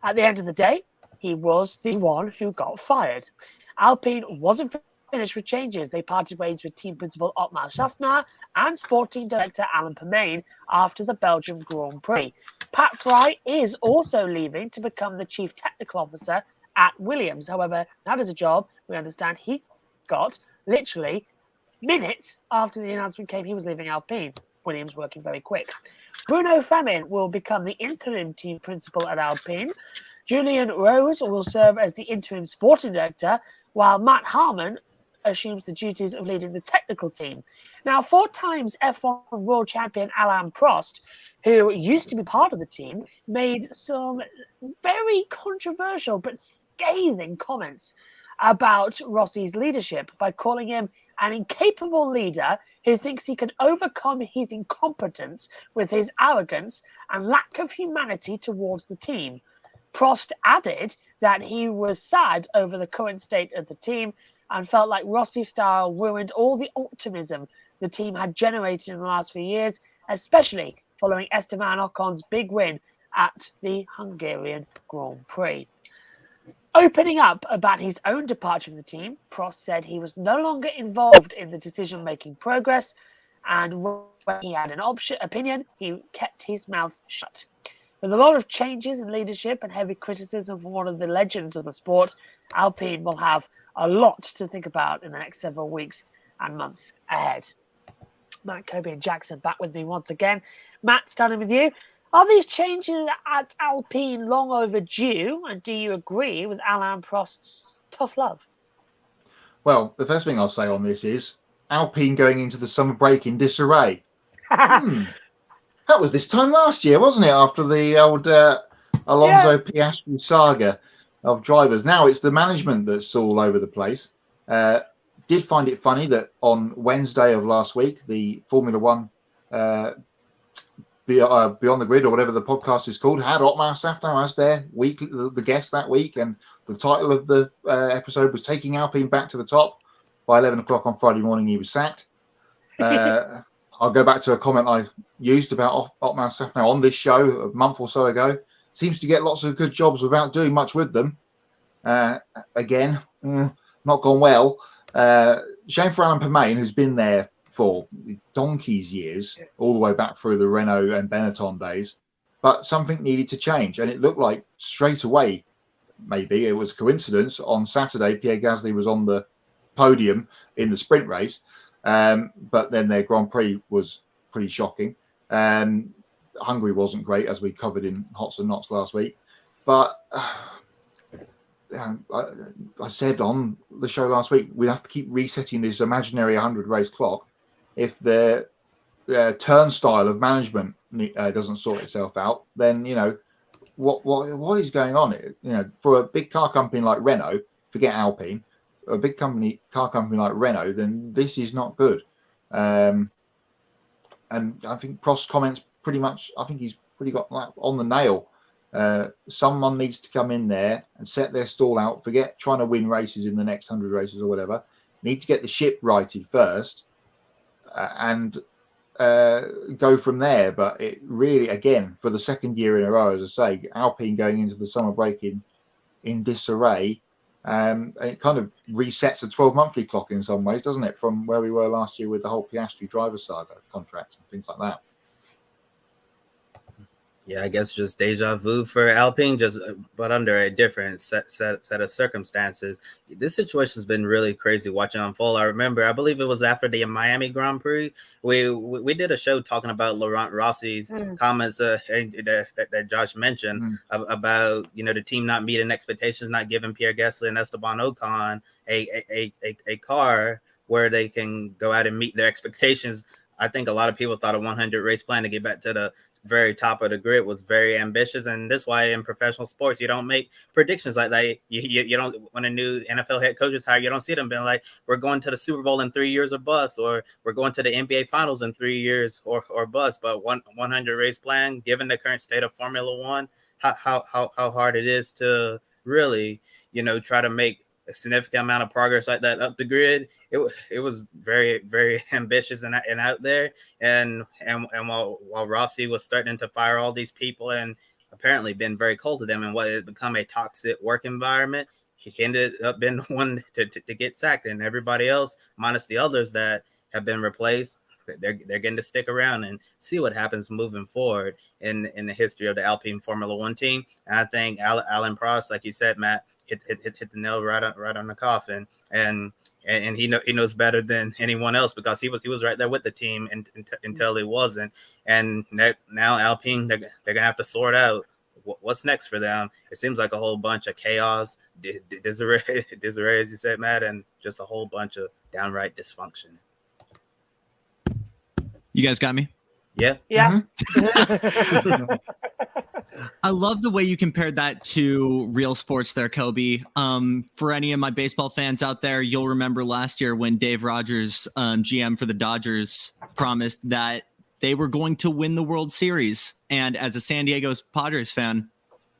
At the end of the day, he was the one who got fired. Alpine wasn't finished with changes. They parted ways with team principal Otmar Szarfnauer and sporting director Alain Prost after the Belgium Grand Prix. Pat Fry is also leaving to become the chief technical officer at Williams. However, that is a job we understand he got literally minutes after the announcement came he was leaving Alpine. Williams working very quick. Bruno Femin will become the interim team principal at Alpine. Julian Rose will serve as the interim sporting director, while Matt Harmon assumes the duties of leading the technical team. Now, 4 times F1 world champion Alain Prost, who used to be part of the team, made some very controversial but scathing comments about Rossi's leadership by calling him an incapable leader who thinks he can overcome his incompetence with his arrogance and lack of humanity towards the team. Prost added that he was sad over the current state of the team and felt like Rossi's style ruined all the optimism the team had generated in the last few years, especially following Esteban Ocon's big win at the Hungarian Grand Prix. Opening up about his own departure from the team, Prost said he was no longer involved in the decision-making progress, and when he had an opinion, he kept his mouth shut. With a lot of changes in leadership and heavy criticism from one of the legends of the sport, Alpine will have a lot to think about in the next several weeks and months ahead. Matt, Kobe and Jackson back with me once again. Matt, starting with you. Are these changes at Alpine long overdue? And do you agree with Alain Prost's tough love? Well, the first thing I'll say on this is Alpine going into the summer break in disarray. That was this time last year, wasn't it? After the old Alonso Piastri saga of drivers. Now it's the management that's all over the place. Did find it funny that on Wednesday of last week, the Formula One Beyond the Grid, or whatever the podcast is called, had Otmar Szarfnauer as their the guest that week, and the title of the episode was "Taking Alpine Back to the Top." By 11 o'clock on Friday morning, he was sacked. I'll go back to a comment I used about Otmar Szarfnauer on this show a month or so ago. Seems to get lots of good jobs without doing much with them. Again, not gone well. Shame for Alain Prost, who's been there for donkey's years, all the way back through the Renault and Benetton days. But something needed to change, and it looked like straight away, maybe it was coincidence, on Saturday Pierre Gasly was on the podium in the sprint race, but then their Grand Prix was pretty shocking. Hungary wasn't great, as we covered in Hots and Knots last week. But I said on the show last week, we'd have to keep resetting this imaginary 100 race clock if the turnstile of management doesn't sort itself out. Then what is going on? For a big car company like Renault, forget Alpine, a big car company like Renault, then this is not good. And I think Prost's comments pretty much, I think he's pretty got that on the nail. Someone needs to come in there and set their stall out. Forget trying to win races in the next 100 races or whatever. Need to get the ship righted first and go from there. But it really, again, for the second year in a row, as I say, Alpine going into the summer break in disarray. It kind of resets a 12-monthly clock in some ways, doesn't it, from where we were last year with the whole Piastri driver saga contracts and things like that. Yeah, I guess just deja vu for Alpine, but under a different set of circumstances. This situation has been really crazy watching unfold. I believe it was after the Miami Grand Prix. We did a show talking about Laurent Rossi's comments that Josh mentioned about the team not meeting expectations, not giving Pierre Gasly and Esteban Ocon a car where they can go out and meet their expectations. I think a lot of people thought a 100 race plan to get back to the very top of the grid was very ambitious, and that's why in professional sports you don't make predictions like that. You don't, when a new NFL head coach is hired, you don't see them being like, we're going to the Super Bowl in 3 years or bust, or we're going to the NBA Finals in 3 years or bust. But 100 race plan, given the current state of Formula One, how hard it is to really try to make a significant amount of progress like that up the grid. It was very, very ambitious and out there. And while Rossi was starting to fire all these people and apparently been very cold to them and what had become a toxic work environment, he ended up being the one to get sacked, and everybody else, minus the others that have been replaced, they're getting to stick around and see what happens moving forward in the history of the Alpine Formula One team. And I think Alain Prost, like you said, Matt, hit the nail right on the coffin, and he knows better than anyone else because he was right there with the team until he wasn't. And now Alpine, they're gonna have to sort out what's next for them. It seems like a whole bunch of chaos, disarray, as you said, Matt, and just a whole bunch of downright dysfunction. You guys got me? Yeah. Mm-hmm. I love the way you compared that to real sports there, Kobe. For any of my baseball fans out there, you'll remember last year when Dave Rogers, GM for the Dodgers, promised that they were going to win the World Series. And as a San Diego Padres fan,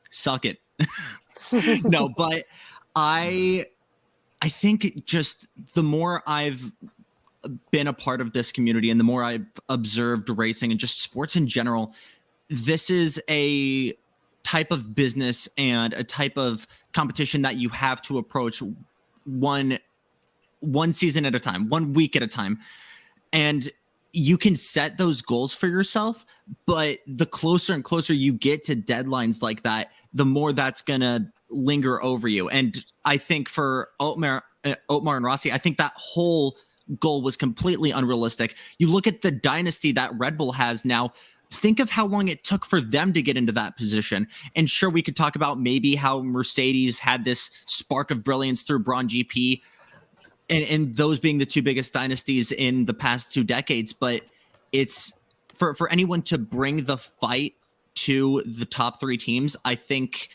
suck it. No, but I think just the more I've been a part of this community and the more I've observed racing and just sports in general, this is a type of business and a type of competition that you have to approach one season at a time, 1 week at a time. And you can set those goals for yourself, but the closer and closer you get to deadlines like that, the more that's going to linger over you. And I think for Otmar and Rossi, I think that whole goal was completely unrealistic. You look at the dynasty that Red Bull has now. Think of how long it took for them to get into that position. And sure, we could talk about maybe how Mercedes had this spark of brilliance through Braun GP and those being the two biggest dynasties in the past 2 decades. But it's for anyone to bring the fight to the top 3 teams, I think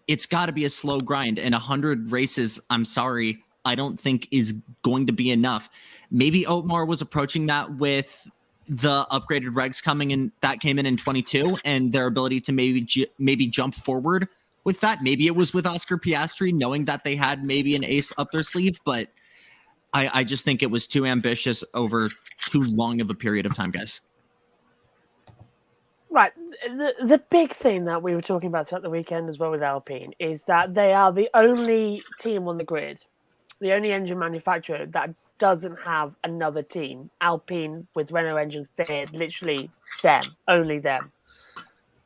it's got to be a slow grind. And 100 races, I'm sorry, I don't think is going to be enough. Maybe Otmar was approaching that with the upgraded regs coming in that came in 22 and their ability to maybe jump forward with that. Maybe it was with Oscar Piastri knowing that they had maybe an ace up their sleeve, but I just think it was too ambitious over too long of a period of time, guys. Right. The big thing that we were talking about throughout the weekend as well with Alpine is that they are the only team on the grid, the only engine manufacturer that doesn't have another team. Alpine with Renault engines, they're literally them, only them.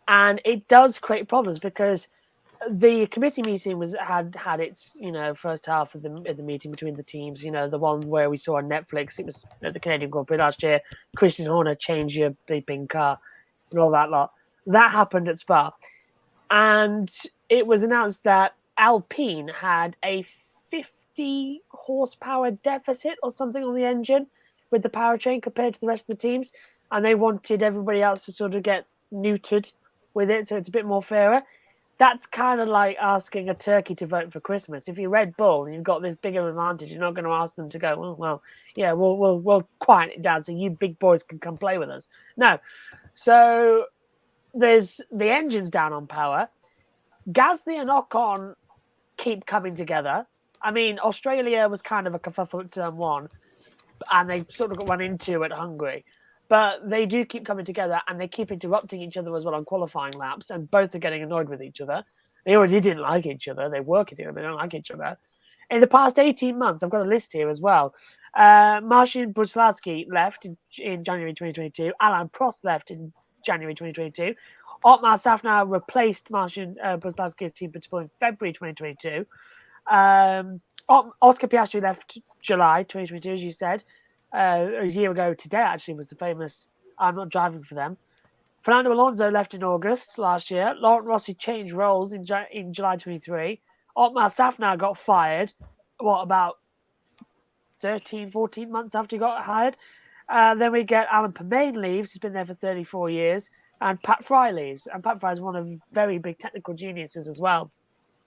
And it does create problems because the committee meeting had its first half of the meeting between the teams. The one where we saw on Netflix, it was at the Canadian Grand Prix last year. Christian Horner, change your bleeping car and all that lot. That happened at Spa, and it was announced that Alpine had a 50 horsepower deficit or something on the engine with the powertrain compared to the rest of the teams, and they wanted everybody else to sort of get neutered with it so it's a bit more fairer. That's kind of like asking a turkey to vote for Christmas. If you're Red Bull and you've got this bigger advantage, you're not going to ask them to go, we'll quiet it down so you big boys can come play with us. No. So there's the engines down on power. Gasly and Ocon keep coming together. I mean, Australia was kind of a kerfuffle at turn 1, and they sort of got run into at Hungary. But they do keep coming together, and they keep interrupting each other as well on qualifying laps, and both are getting annoyed with each other. They already didn't like each other. They work at it, but they don't like each other. In the past 18 months, I've got a list here as well. Marcin Bruslavsky left in January 2022. Alain Prost left in January 2022. Otmar Szarfnauer replaced Marcin Brzezinski's team principal in February 2022. Oscar Piastri left July 2022, as you said. A year ago today, actually, was the famous "I'm not driving for them." Fernando Alonso left in August last year. Laurent Rossi changed roles in July 23. Otmar Szarfnauer got fired, about 13, 14 months after he got hired. Then we get Alain Prost leaves. He's been there for 34 years. And Pat Fry leaves. And Pat Fry is one of very big technical geniuses as well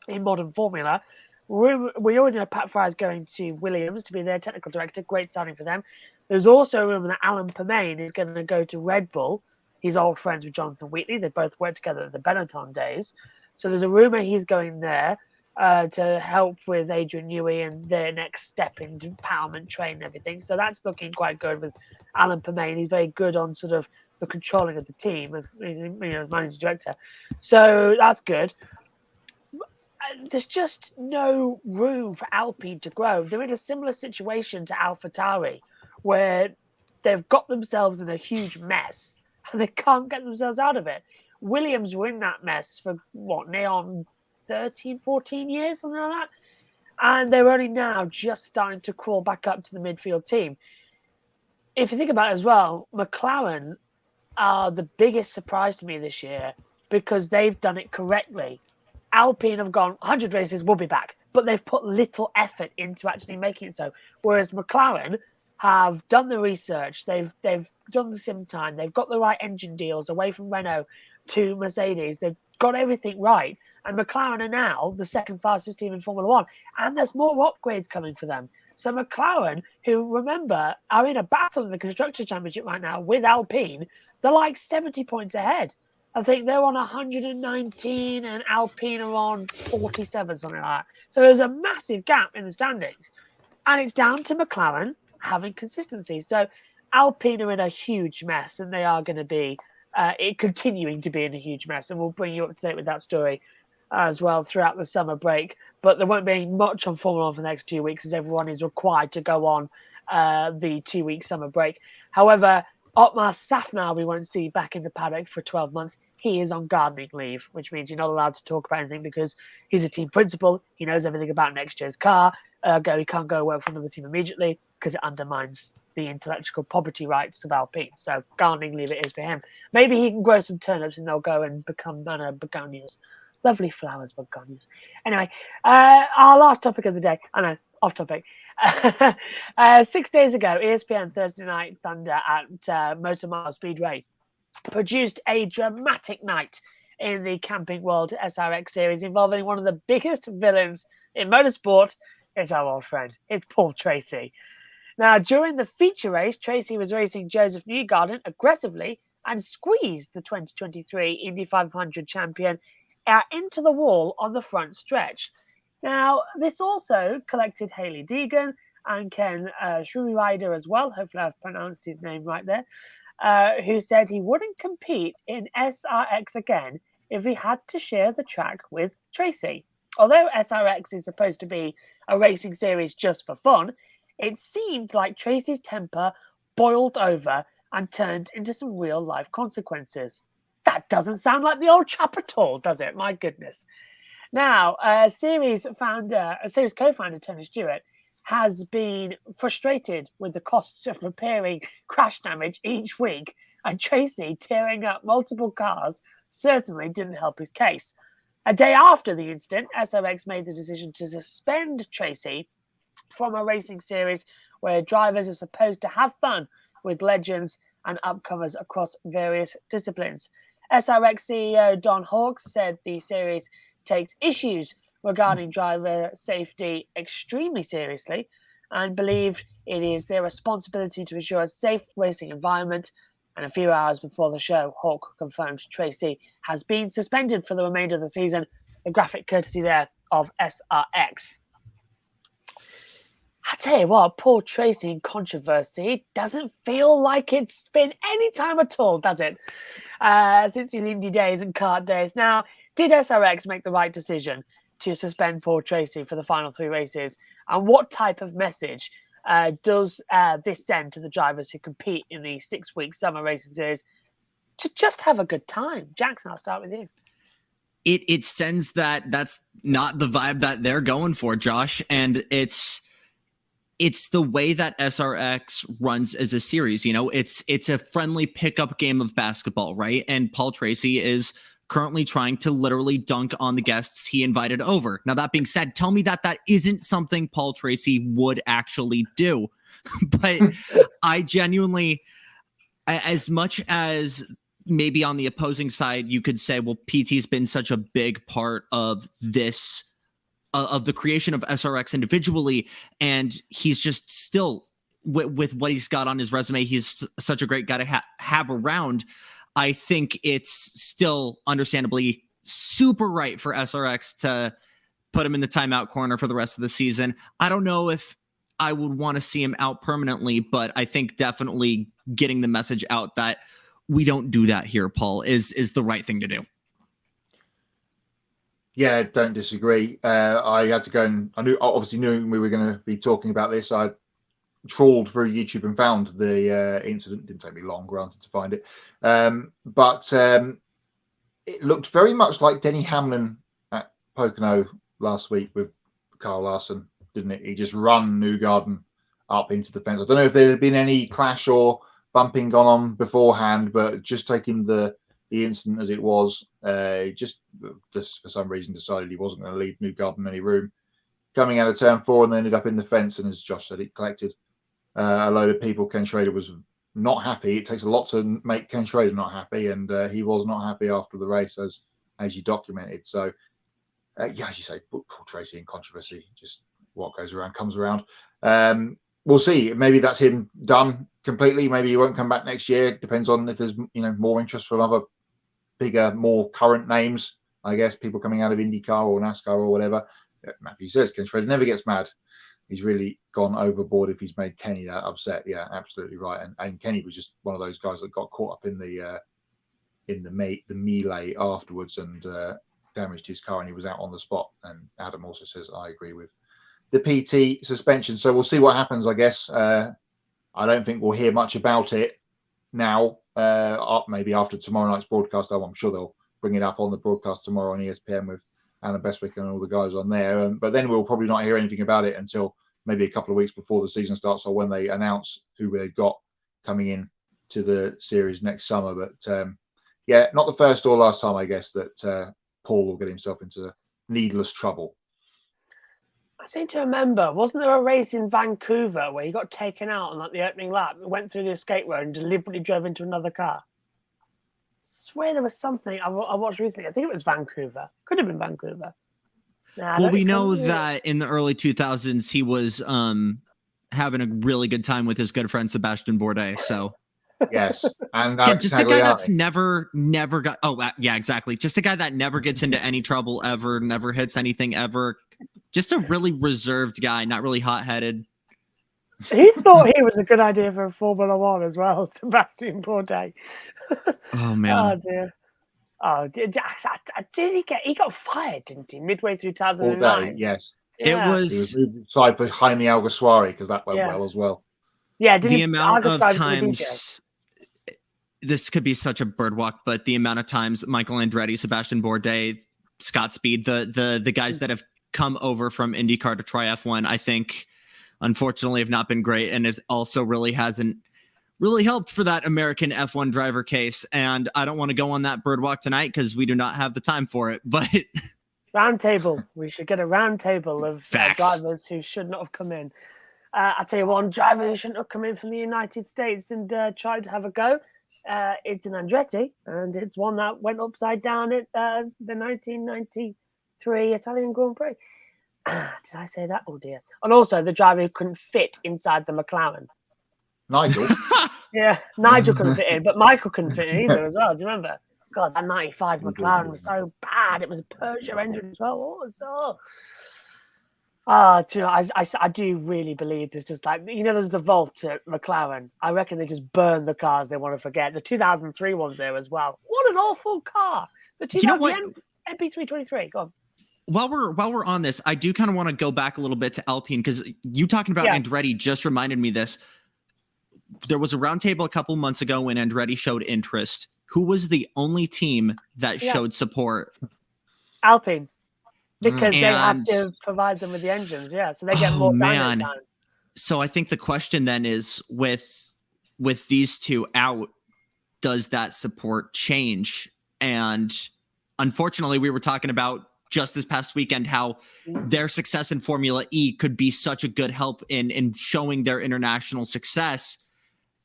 in modern Formula. We already know Pat Fry is going to Williams to be their technical director. Great signing for them. There's also a rumor that Alain Prost is going to go to Red Bull. He's old friends with Jonathan Wheatley. They both worked together at the Benetton days. So there's a rumor he's going there to help with Adrian Newey and their next step into empowerment train and everything. So that's looking quite good with Alain Prost. He's very good on sort of the controlling of the team as managing director. So that's good. There's just no room for Alpine to grow. They're in a similar situation to AlphaTauri, where they've got themselves in a huge mess and they can't get themselves out of it. Williams were in that mess for near on 13, 14 years, something like that. And they're only now just starting to crawl back up to the midfield team. If you think about it as well, McLaren are the biggest surprise to me this year because they've done it correctly. Alpine have gone 100 races, we'll be back, but they've put little effort into actually making it so. Whereas McLaren have done the research, they've done the sim time, they've got the right engine deals away from Renault to Mercedes, they've got everything right. And McLaren are now the second fastest team in Formula One, and there's more upgrades coming for them. So McLaren, who remember are in a battle in the Constructors' Championship right now with Alpine, they're like 70 points ahead. I think they're on 119 and Alpine are on 47, something like that. So there's a massive gap in the standings. And it's down to McLaren having consistency. So Alpine are in a huge mess and they are going to be continuing to be in a huge mess. And we'll bring you up to date with that story as well throughout the summer break. But there won't be much on Formula 1 for the next 2 weeks as everyone is required to go on the 2-week summer break. However, Otmar Szarfnauer we won't see back in the paddock for 12 months. He is on gardening leave, which means you're not allowed to talk about anything because he's a team principal. He knows everything about next year's car. He can't go work for another team immediately because it undermines the intellectual property rights of Alpine. So gardening leave it is for him. Maybe he can grow some turnips and they'll go and become begonias. Lovely flowers, begonias. Anyway, our last topic of the day. I know, off topic. 6 days ago, ESPN Thursday Night Thunder at Motor Mile Speedway produced a dramatic night in the Camping World SRX Series involving one of the biggest villains in motorsport. It's our old friend. It's Paul Tracy. Now, during the feature race, Tracy was racing Josef Newgarden aggressively and squeezed the 2023 Indy 500 champion into the wall on the front stretch. Now, this also collected Haley Deegan and Ken Schrader as well. Hopefully I've pronounced his name right there. Who said he wouldn't compete in SRX again if he had to share the track with Tracy. Although SRX is supposed to be a racing series just for fun, it seemed like Tracy's temper boiled over and turned into some real-life consequences. That doesn't sound like the old chap at all, does it? My goodness. Now, series co-founder Tony Stewart has been frustrated with the costs of repairing crash damage each week, and Tracy tearing up multiple cars certainly didn't help his case. A day after the incident, SRX made the decision to suspend Tracy from a racing series where drivers are supposed to have fun with legends and upcomers across various disciplines. SRX CEO Don Hawke said the series takes issues regarding driver safety extremely seriously and believed it is their responsibility to ensure a safe racing environment. And a few hours before the show, Hawke confirmed Tracy has been suspended for the remainder of the season. The graphic courtesy there of SRX. I tell you what, Paul Tracy in controversy doesn't feel like it's been any time at all, does it? Since his Indy days and kart days. Now, did SRX make the right decision to suspend Paul Tracy for the final 3 races? And what type of message does this send to the drivers who compete in the 6-week summer racing series? to just have a good time. Jackson, I'll start with you. It sends that's not the vibe that they're going for, Josh. And it's the way that SRX runs as a series. You know, it's a friendly pickup game of basketball, right? And Paul Tracy is currently trying to literally dunk on the guests he invited over. Now, that being said, tell me that isn't something Paul Tracy would actually do. But I genuinely, as much as maybe on the opposing side, you could say, well, PT's been such a big part of this, of the creation of SRX individually, and he's just still, with what he's got on his resume, he's such a great guy to have around. I think it's still understandably super right for SRX to put him in the timeout corner for the rest of the season. I don't know if I would want to see him out permanently, but I think definitely getting the message out that we don't do that here, Paul, is the right thing to do. Yeah, don't disagree. I had to go and obviously knew we were going to be talking about this. I trawled through YouTube and found the incident. Didn't take me long, granted, to find it. But it looked very much like Denny Hamlin at Pocono last week with Kyle Larson, didn't it? He just run Newgarden up into the fence. I don't know if there had been any clash or bumping gone on beforehand, but just taking the incident as it was, just for some reason decided he wasn't going to leave Newgarden any room. Coming out of turn 4 and then ended up in the fence, and as Josh said, it collected a load of people. Ken Schrader was not happy. It takes a lot to make Ken Schrader not happy, and he was not happy after the race, as you documented. So, yeah, as you say, Paul Tracy in controversy, just what goes around comes around. We'll see. Maybe that's him done completely. Maybe he won't come back next year. Depends on if there's more interest from other bigger, more current names. I guess people coming out of IndyCar or NASCAR or whatever. Matthew says Ken Schrader never gets mad. He's really gone overboard if he's made Kenny that upset. Yeah, absolutely right. And Kenny was just one of those guys that got caught up in the melee afterwards and damaged his car, and he was out on the spot. And Adam also says I agree with the PT suspension. So we'll see what happens, I guess. I don't think we'll hear much about it now. Maybe after tomorrow night's broadcast. I'm sure they'll bring it up on the broadcast tomorrow on ESPN with Alan Bestwick and all the guys on there. But then we'll probably not hear anything about it until maybe a couple of weeks before the season starts, or when they announce who they've got coming in to the series next summer. But yeah, not the first or last time, I guess, that Paul will get himself into needless trouble. I seem to remember, wasn't there a race in Vancouver where he got taken out on the opening lap, went through the escape road and deliberately drove into another car? I swear there was something I watched recently. I think it was Vancouver. Could have been Vancouver. Well, we know that in the early 2000s, he was having a really good time with his good friend Sebastian Bourdais. So yes, and just a guy that's never got. Oh, yeah, exactly. Just a guy that never gets into any trouble ever, never hits anything ever. Just a really reserved guy, not really hot-headed. He thought he was a good idea for Formula One as well, Sebastian Bourdais. Oh man! Oh dear! Oh, did he got fired? Didn't he? Midway through 2009. Yes. Yeah. It was side by Jaime Alguersuari because that went well as well. Yeah. The amount of times. This could be such a birdwalk, but the amount of times Michael Andretti, Sebastian Bourdais, Scott Speed, the guys that have come over from IndyCar to try F1, I think, unfortunately, have not been great, and it also really hasn't really helped for that American F1 driver case. And I don't want to go on that birdwalk tonight because we do not have the time for it. But round table, we should get a round table of drivers who should not have come in. I'll tell you one driver who shouldn't have come in from the United States and tried to have a go. It's an Andretti, and it's one that went upside down at the 1993 Italian Grand Prix. Did I say that? Oh dear. And also the driver who couldn't fit inside the McLaren. Nigel. Yeah, Nigel couldn't fit in, but Michael couldn't fit in either as well. Do you remember? God, that 95 McLaren was so bad. It was a Peugeot engine as well. What was so? Do you know, I do really believe there's just like, there's the Volt at McLaren. I reckon they just burn the cars they want to forget. The 2003 one's there as well. What an awful car. The MP323. Go on. While we're on this, I do kind of want to go back a little bit to Alpine, because you talking about Andretti just reminded me this. There was a roundtable a couple months ago when Andretti showed interest who was the only team that showed support? Alpine, because they have And- to provide them with the engines. Yeah, so they get more dyno time. So I think the question then is, with these two out, does that support change? And unfortunately, we were talking about just this past weekend how their success in Formula E could be such a good help in showing their international success.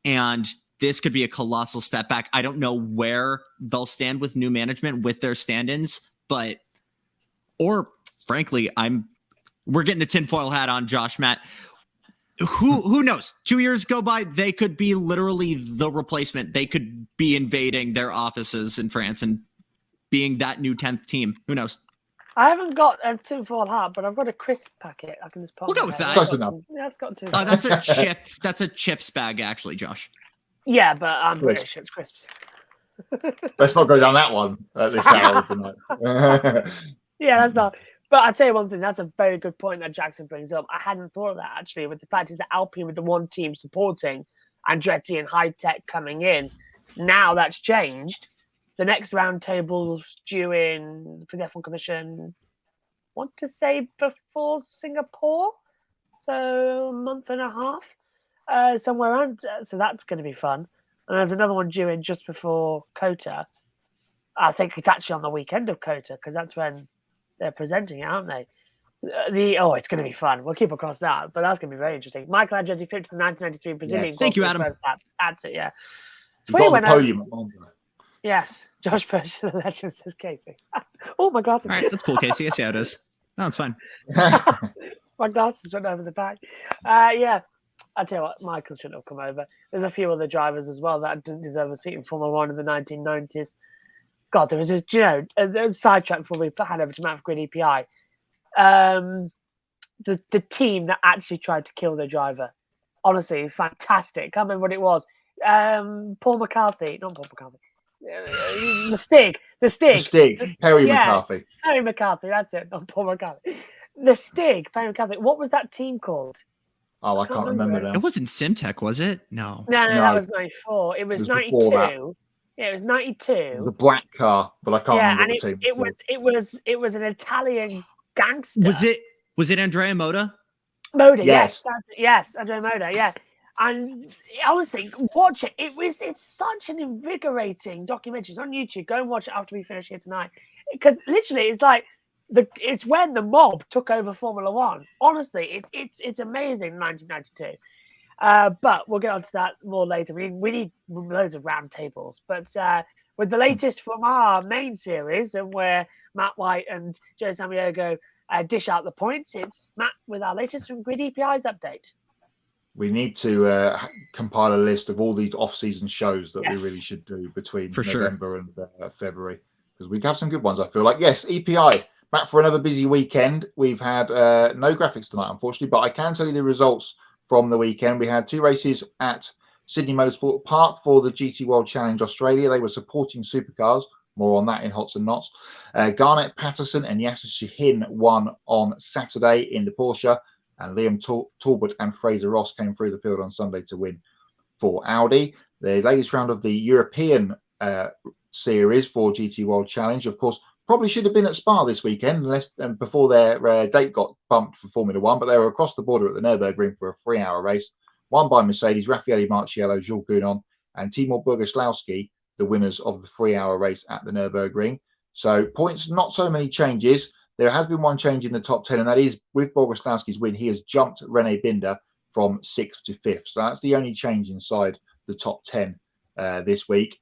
And this could be a colossal step back. I don't know where they'll stand with new management with their stand-ins, or frankly, we're getting the tinfoil hat on, Josh, Matt. Who knows? 2 years go by, they could be literally the replacement. They could be invading their offices in France and being that new 10th team. Who knows? I haven't got a tinfoil hat, but I've got a crisp packet. I can just pop. We'll go with that. It's got two. That's a chip. That's a chips bag, actually, Josh. Yeah, but I'm British. It's crisps. Let's not go down that one at this hour of the night. Yeah, that's not. But I'll tell you one thing, that's a very good point that Jackson brings up. I hadn't thought of that, actually, with the fact is that Alpine with the one team supporting Andretti and High Tech coming in. Now that's changed. The next round table's due in for the F1 Commission, want to say before Singapore, so a month and a half, somewhere around. So that's going to be fun. And there's another one due in just before COTA. I think it's actually on the weekend of COTA because that's when they're presenting it, aren't they? It's going to be fun. We'll keep across that, but that's going to be very interesting. Michael Andretti finished the 1993 Brazilian. Yeah. Thank you, Adam. That's it, yeah. You got the podium. Yes, Josh Pershing, the legend, says Casey. Oh, my glasses. All right, that's cool, Casey. I see how it is. No, it's fine. My glasses went over the back. Yeah, I tell you what, Michael shouldn't have come over. There's a few other drivers as well that didn't deserve a seat in Formula One in the 1990s. God, there was a sidetrack before we hand over to Matt for Grid EPI. The team that actually tried to kill their driver. Honestly, fantastic. Can't remember what it was. Paul McCarthy, not Paul McCarthy. The Stig. Perry McCarthy. Perry McCarthy, that's it, not Paul McCarthy. The Stig, Perry McCarthy. What was that team called? Oh, I can't remember It now. wasn't Simtech, was it? No, that was 94. It was 92. Yeah, it was 92. The black car, but I can't remember and the team. it was an Italian gangster. Was it Andrea Moda? Moda, Yes. yes, Andrea Moda, yeah. And honestly, watch it. It's such an invigorating documentary. It's on YouTube. Go and watch it after we finish here tonight. Because literally, it's like it's when the mob took over Formula One. Honestly, it's amazing. 1992. But we'll get onto that more later. We need loads of round tables. But with the latest from our main series, and where Matt White and Joe Samiogo dish out the points, it's Matt with our latest from Grid EPI's update. We need to compile a list of all these off-season shows that we really should do between November and February, because we have some good ones, I feel like. Yes, EPI, back for another busy weekend. We've had no graphics tonight, unfortunately, but I can tell you the results from the weekend. We had 2 races at Sydney Motorsport Park for the GT World Challenge Australia. They were supporting supercars. More on that in Hots and Knots. Garnett Patterson and Yasser Shahin won on Saturday in the Porsche. And Liam Talbot and Fraser Ross came through the field on Sunday to win for Audi. The latest round of the European series for GT World Challenge, of course, probably should have been at Spa this weekend, before their date got bumped for Formula One, but they were across the border at the Nürburgring for a 3-hour race, won by Mercedes, Raffaele Marciello, Jules Gounon, and Timur Boguslawski, the winners of the 3-hour race at the Nürburgring. So points, not so many changes. There has been one change in the top 10, and that is with Boguslawski's win, he has jumped René Binder from 6th to 5th. So that's the only change inside the top 10 this week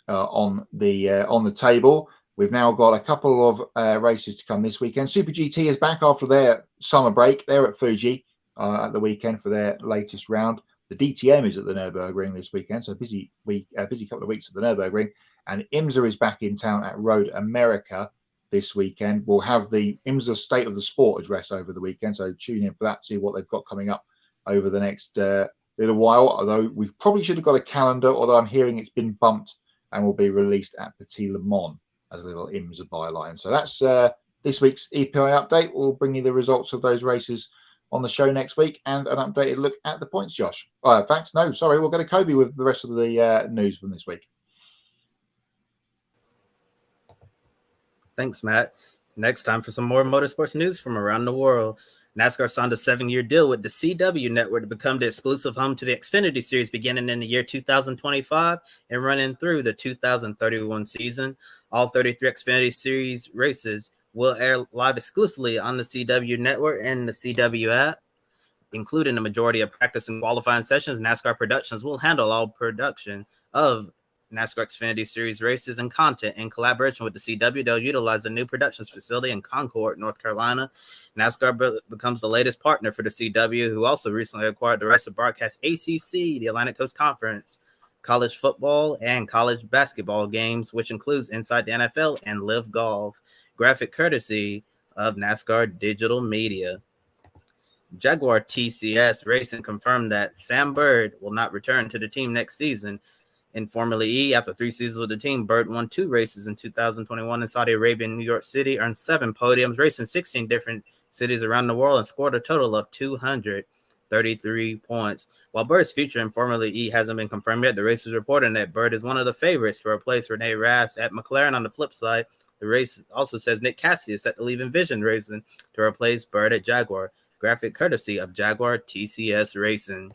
on the table. We've now got a couple of races to come this weekend. Super GT is back after their summer break. They're at Fuji at the weekend for their latest round. The DTM is at the Nürburgring this weekend, so busy couple of weeks at the Nürburgring. And IMSA is back in town at Road America this weekend. We'll have the IMSA State of the Sport address over the weekend, so tune in for that, see what they've got coming up over the next little while. Although we probably should have got a calendar, although I'm hearing it's been bumped and will be released at Petit Le Mans as a little IMSA byline. So that's this week's EPI update. We'll bring you the results of those races on the show next week and an updated look at the points, Josh. In fact, no, sorry, we'll go to Kobe with the rest of the news from this week. Thanks, Matt. Next time for some more motorsports news from around the world. NASCAR signed a 7-year deal with the CW network to become the exclusive home to the Xfinity Series beginning in the year 2025 and running through the 2031 season. All 33 Xfinity Series races will air live exclusively on the CW network and the CW app. Including the majority of practice and qualifying sessions, NASCAR Productions will handle all production of NASCAR Xfinity Series races and content in collaboration with the CW. They'll utilize the new productions facility in Concord, North Carolina. NASCAR becomes the latest partner for the CW, who also recently acquired the rights to broadcast ACC, the Atlantic Coast Conference, college football, and college basketball games, which includes Inside the NFL and Live Golf. Graphic courtesy of NASCAR Digital Media. Jaguar TCS Racing confirmed that Sam Bird will not return to the team next season. In Formula E, after 3 seasons with the team, Bird won 2 races in 2021 in Saudi Arabia and New York City, earned 7 podiums, racing 16 different cities around the world, and scored a total of 233 points. While Bird's future in Formula E hasn't been confirmed yet, the race is reporting that Bird is one of the favorites to replace Rene Rast at McLaren. On the flip side, the race also says Nick Cassidy is set to leave Envision Racing to replace Bird at Jaguar. Graphic courtesy of Jaguar TCS Racing.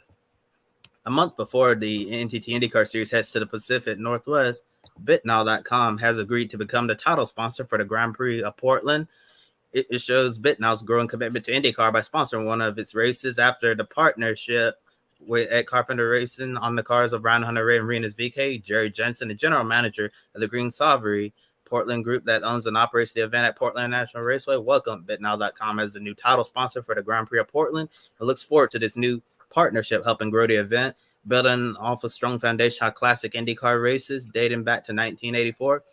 A month before the NTT IndyCar Series heads to the Pacific Northwest, BitNow.com has agreed to become the title sponsor for the Grand Prix of Portland. It shows BitNow's growing commitment to IndyCar by sponsoring one of its races after the partnership with Ed Carpenter Racing on the cars of Ryan Hunter-Reay and Renus VK. Jerry Jensen, the general manager of the Green Sauvery Portland group that owns and operates the event at Portland National Raceway, welcomed BitNow.com as the new title sponsor for the Grand Prix of Portland. It looks forward to this new partnership helping grow the event, building off a strong foundation of classic IndyCar races dating back to 1984.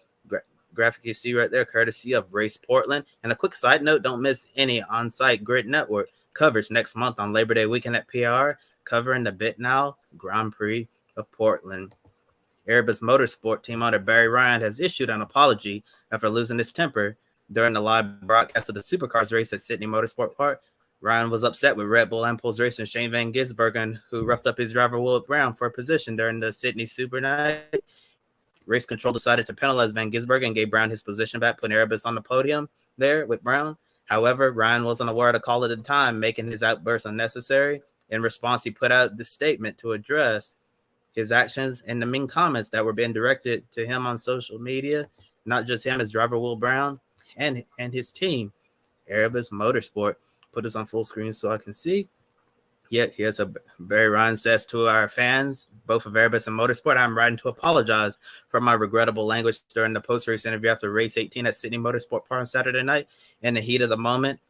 Graphic you see right there, courtesy of Race Portland. And a quick side note, don't miss any on-site Grid Network coverage next month on Labor Day weekend at PR, covering the BitNow Grand Prix of Portland. Erebus Motorsport team owner Barry Ryan has issued an apology after losing his temper during the live broadcast of the Supercars race at Sydney Motorsport Park. Ryan was upset with Red Bull Impulse Racing Shane Van Gisbergen, who roughed up his driver Will Brown for a position during the Sydney Super Night. Race control decided to penalize Van Gisbergen and gave Brown his position back, putting Erebus on the podium there with Brown. However, Ryan wasn't aware of the call at the time, making his outburst unnecessary. In response, he put out this statement to address his actions and the mean comments that were being directed to him on social media, not just him, as driver Will Brown and his team. Erebus Motorsport. Put this on full screen so I can see. Yeah, here's a Barry Ryan says to our fans, both of Erebus and Motorsport, I'm writing to apologize for my regrettable language during the post-race interview after race 18 at Sydney Motorsport Park on Saturday night. In the heat of the moment,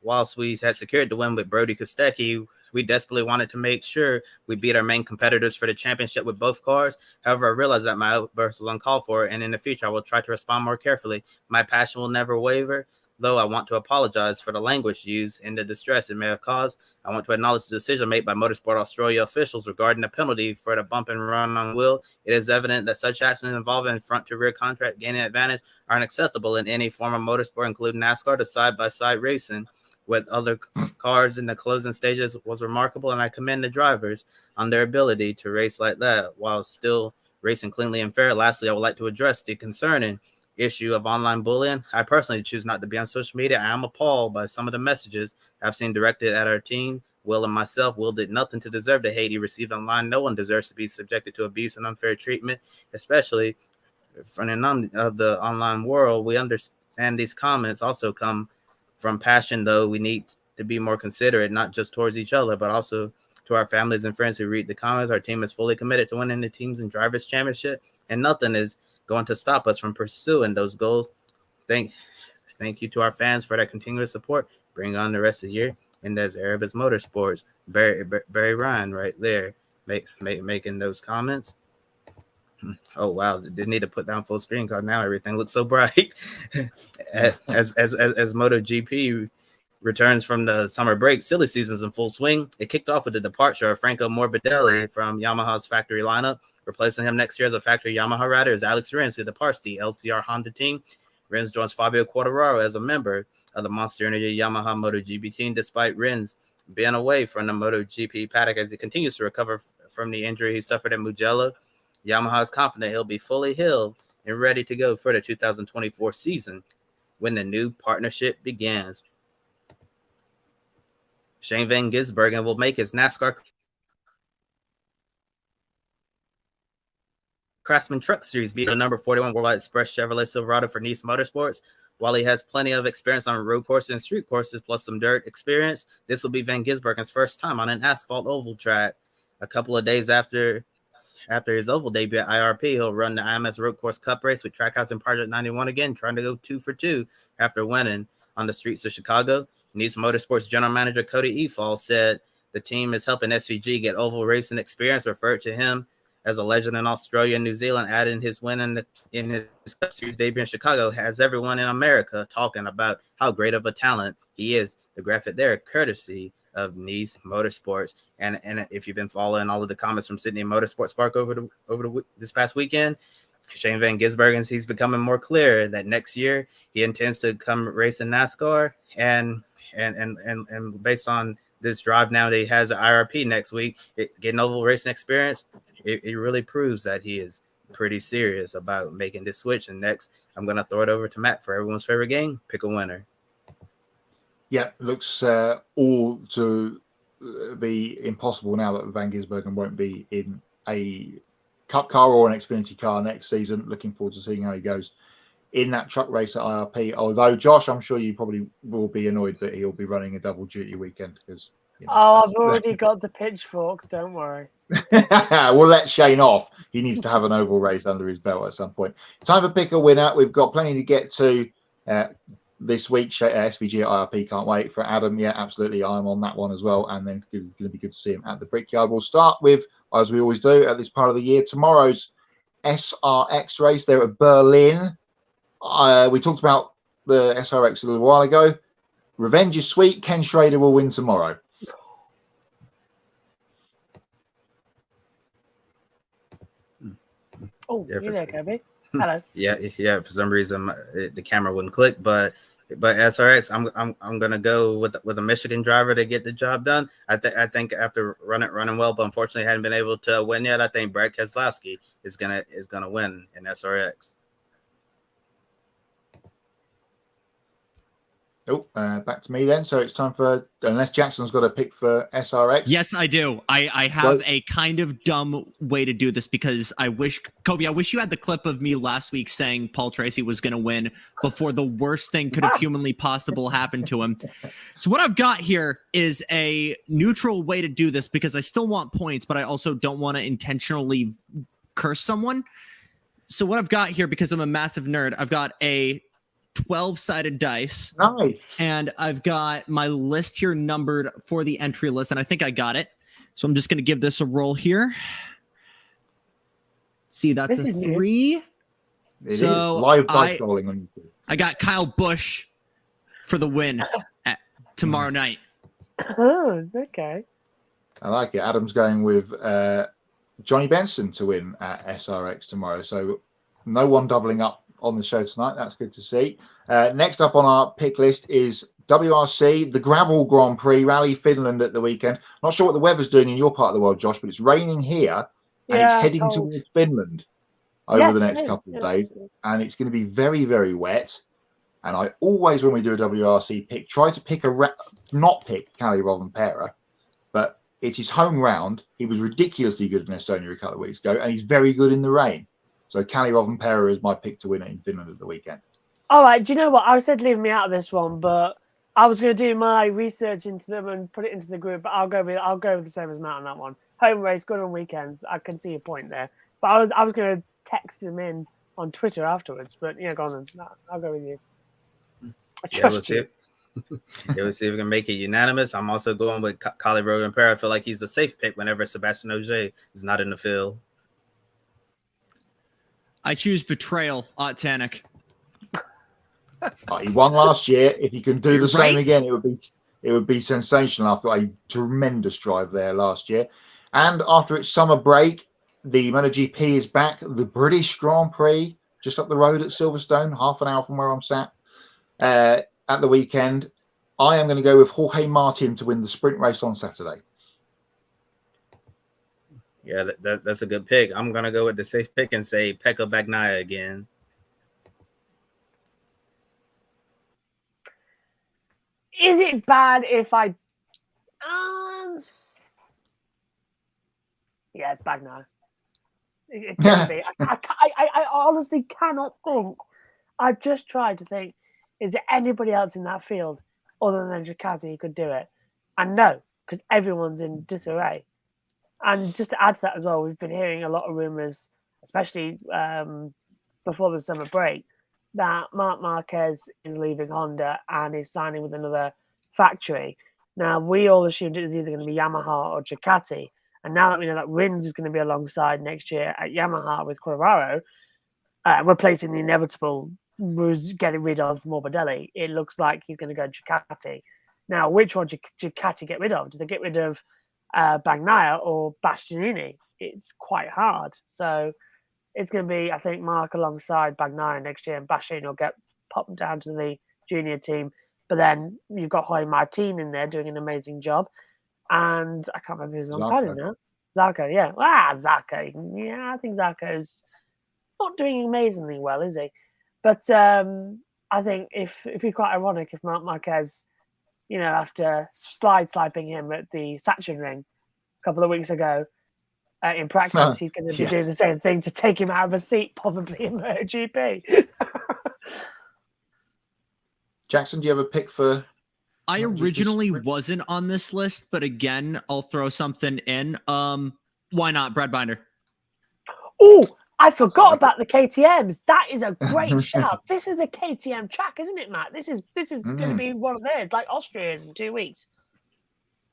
whilst we had secured the win with Brody Kostecki, we desperately wanted to make sure we beat our main competitors for the championship with both cars. However, I realized that my outburst was uncalled for, and in the future, I will try to respond more carefully. My passion will never waver, though I want to apologize for the language used and the distress it may have caused. I want to acknowledge the decision made by Motorsport Australia officials regarding the penalty for the bump and run on Will. It is evident that such actions involving front-to-rear contact gaining advantage are unacceptable in any form of motorsport, including NASCAR. The side-by-side racing with other cars in the closing stages was remarkable, and I commend the drivers on their ability to race like that while still racing cleanly and fair. Lastly, I would like to address the concerning issue of online bullying. I personally choose not to be on social media. I am appalled by some of the messages I've seen directed at our team. Will and myself. Will did nothing to deserve the hate he received online. No one deserves to be subjected to abuse and unfair treatment, especially from the online world. We understand these comments also come from passion, though. We need to be more considerate, not just towards each other, but also to our families and friends who read the comments. Our team is fully committed to winning the teams and drivers championship, and nothing is going to stop us from pursuing those goals. Thank you to our fans for their continuous support. Bring on the rest of the year. And there's Erebus Motorsports, Barry Ryan right there, making those comments. Oh wow, they need to put down full screen because now everything looks so bright. as MotoGP returns from the summer break, silly season's in full swing. It kicked off with the departure of Franco Morbidelli from Yamaha's factory lineup. Replacing him next year as a factory Yamaha rider is Alex Rins, who departs the LCR Honda team. Rins joins Fabio Quartararo as a member of the Monster Energy Yamaha MotoGP team, despite Rins being away from the MotoGP paddock as he continues to recover from the injury he suffered at Mugello. Yamaha is confident he'll be fully healed and ready to go for the 2024 season when the new partnership begins. Shane Van Gisbergen will make his NASCAR Craftsman Truck Series beat the number 41 Worldwide Express Chevrolet Silverado for Nice Motorsports. While he has plenty of experience on road courses and street courses, plus some dirt experience, this will be Van Gisbergen's first time on an asphalt oval track. A couple of days after his oval debut at IRP, he'll run the IMS Road Course Cup race with Trackhouse and Project 91 again, trying to go 2 for 2 after winning on the streets of Chicago. Nice Motorsports General Manager Cody Efall said the team is helping SVG get oval racing experience, referred to him as a legend in Australia and New Zealand, adding his win in his Cup Series debut in Chicago has everyone in America talking about how great of a talent he is. The graphic there, courtesy of Nice Motorsports. And if you've been following all of the comments from Sydney Motorsports Park over this past weekend, Shane Van Gisbergen, he's becoming more clear that next year he intends to come race in NASCAR, and based on this drive now that he has at IRP next week, getting oval racing experience, it really proves that he is pretty serious about making this switch. And next, I'm going to throw it over to Matt for everyone's favorite game. Pick a winner. Yeah, looks all to be impossible now that Van Gisbergen won't be in a Cup car or an Xfinity car next season. Looking forward to seeing how he goes in that truck race at IRP. Although, Josh, I'm sure you probably will be annoyed that he'll be running a double duty weekend because. I've already got the pitchforks. Don't worry. We'll let Shane off. He needs to have an oval race under his belt at some point. Time for pick a winner. We've got plenty to get to this week. SVG at IRP, can't wait for Adam. Yeah, absolutely. I'm on that one as well. And then it's going to be good to see him at the Brickyard. We'll start with, as we always do at this part of the year, tomorrow's SRX race there at Berlin. We talked about the SRX a little while ago. Revenge is sweet. Ken Schrader will win tomorrow. Oh, Yeah, you there, Kobe? Hello. Yeah. For some reason, the camera wouldn't click, but SRX, I'm gonna go with a Michigan driver to get the job done. I think after running well, but unfortunately hadn't been able to win yet. I think Brad Keselowski is gonna win in SRX. Oh, back to me then. So it's time for, unless Jackson's got a pick for SRX. Yes, I do. I have a kind of dumb way to do this because I wish you had the clip of me last week saying Paul Tracy was going to win before the worst thing could have humanly possible happened to him. So what I've got here is a neutral way to do this because I still want points, but I also don't want to intentionally curse someone. So what I've got here, because I'm a massive nerd, I've got a 12-sided dice. Nice. And I've got my list here numbered for the entry list, and I think I got it. So I'm just going to give this a roll here. See, that's a 3. It is live dice rolling on YouTube. I got Kyle Busch for the win tomorrow night. Oh, okay. I like it. Adam's going with Johnny Benson to win at SRX tomorrow. So no one doubling up on the show tonight. That's good to see. Next up on our pick list is WRC, the Gravel Grand Prix, Rally Finland at the weekend. Not sure what the weather's doing in your part of the world, Josh, but it's raining here and it's heading towards Finland over the next couple of days. And it's going to be very, very wet. And I always, when we do a WRC pick, try to pick not pick Kalle Rovanperä, but it's his home round. He was ridiculously good in Estonia a couple of weeks ago, and he's very good in the rain. So Kalle Rovanperä is my pick to win it in Finland at the weekend. All right. Do you know what? I said leave me out of this one, but I was going to do my research into them and put it into the group. But I'll go with the same as Matt on that one. Home race, good on weekends. I can see your point there. But I was going to text him in on Twitter afterwards. But yeah, go on. No, I'll go with you. We'll see if we can make it unanimous. I'm also going with Kalle Rovanperä. I feel like he's a safe pick whenever Sebastian Ogier is not in the field. I choose Betrayal, Otmar. He won last year. If he can do the same again, it would be sensational after a tremendous drive there last year. And after its summer break, the MotoGP is back. The British Grand Prix just up the road at Silverstone, half an hour from where I'm sat at the weekend. I am going to go with Jorge Martin to win the sprint race on Saturday. Yeah, that's a good pick. I'm going to go with the safe pick and say Pekka Bagnaia again. Is it bad if I? Yeah, it's bad now. It's gonna be. I honestly cannot think. I've just tried to think. Is there anybody else in that field other than Ducati who could do it? And no, because everyone's in disarray. And just to add to that as well, we've been hearing a lot of rumours, especially before the summer break, that Marc Marquez is leaving Honda and is signing with another factory. Now, we all assumed it was either going to be Yamaha or Ducati. And now that we know that Rins is going to be alongside next year at Yamaha with Quartararo, replacing the inevitable was getting rid of Morbidelli, it looks like he's going to go Ducati. Now, which one did Ducati get rid of? Do they get rid of Bagnaia or Bastianini? It's quite hard. So it's going to be, I think, Mark alongside Bagnaia next year, and Bastianini will get popped down to the junior team. But then you've got Jorge Martin in there doing an amazing job. And I can't remember who's alongside him now. Zarco, yeah. Zarco. Yeah, I think Zarco's not doing amazingly well, is he? But I think it'd be quite ironic if Marc Marquez, after sliping him at the Saturn Ring a couple of weeks ago in practice, he's going to be doing the same thing to take him out of a seat, probably in MotoGP. Jackson, do you have a pick for? I originally wasn't on this list, but again, I'll throw something in. Why not Brad Binder? Oh, I forgot about the KTMs. That is a great shout. This is a KTM track, isn't it, Matt? This is going to be one of theirs, like Austria is in 2 weeks.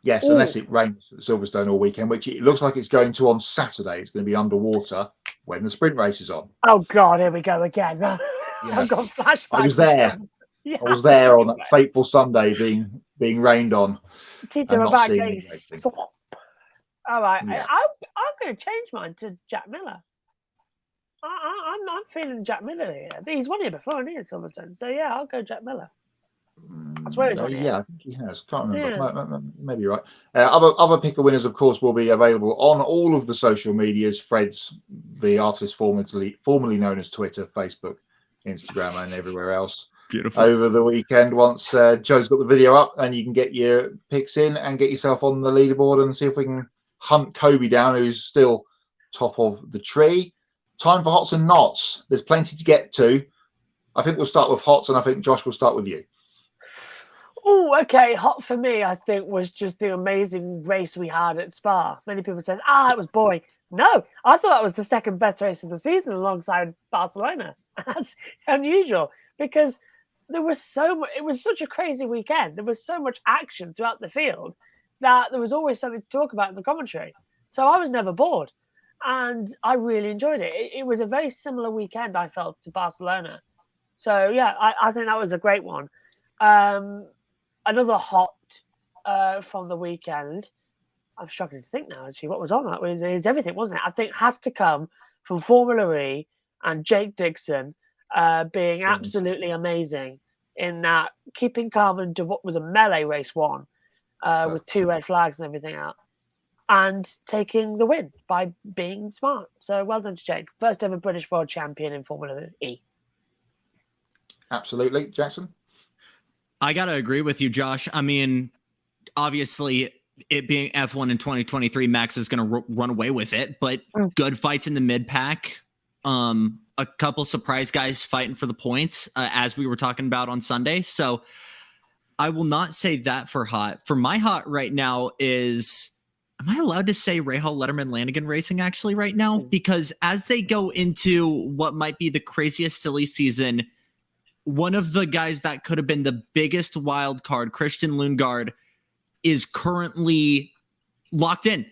Yes, unless it rains at Silverstone all weekend, which it looks like it's going to on Saturday. It's going to be underwater when the sprint race is on. Oh, God, here we go again. I've got flashbacks. I was there. Yeah. I was there on that fateful Sunday being rained on. Tito, I'm about getting... All right, yeah. I'm going to change mine to Jack Miller. I'm feeling Jack Miller here. He's won here before, isn't he, at Silverstone? So, yeah, I'll go Jack Miller. I swear he's won here. Yeah, I think he has. Can't remember. Yeah. Maybe you're right. Other picker winners, of course, will be available on all of the social medias. Fred's, the artist formerly known as Twitter, Facebook, Instagram, and everywhere else. Beautiful. Over the weekend, once Joe's got the video up, and you can get your picks in and get yourself on the leaderboard and see if we can hunt Kobe down, who's still top of the tree. Time for hots and knots. There's plenty to get to. I think we'll start with hots, and I think Josh will start with you. Oh, okay. Hot for me, I think, was just the amazing race we had at Spa. Many people said, it was boring. No, I thought that was the second best race of the season alongside Barcelona. That's unusual because there was it was such a crazy weekend. There was so much action throughout the field that there was always something to talk about in the commentary. So I was never bored. And I really enjoyed it. It was a very similar weekend, I felt, to Barcelona. So, yeah, I think that was a great one. Another hot from the weekend, I'm struggling to think now, actually, what was on that? It was everything, wasn't it? I think has to come from Formula E and Jake Dixon being absolutely amazing in that, keeping calm into what was a melee race one with 2 red flags and everything out, and taking the win by being smart. So well done to Jake. First ever British world champion in Formula E. Absolutely. Jackson? I got to agree with you, Josh. I mean, obviously, it being F1 in 2023, Max is going to run away with it, but good fights in the mid-pack. A couple surprise guys fighting for the points, as we were talking about on Sunday. So I will not say that for hot. For my hot right now is... Am I allowed to say Rahal Letterman Lanigan Racing actually right now? Because as they go into what might be the craziest silly season, one of the guys that could have been the biggest wild card, Christian Lundgaard, is currently locked in.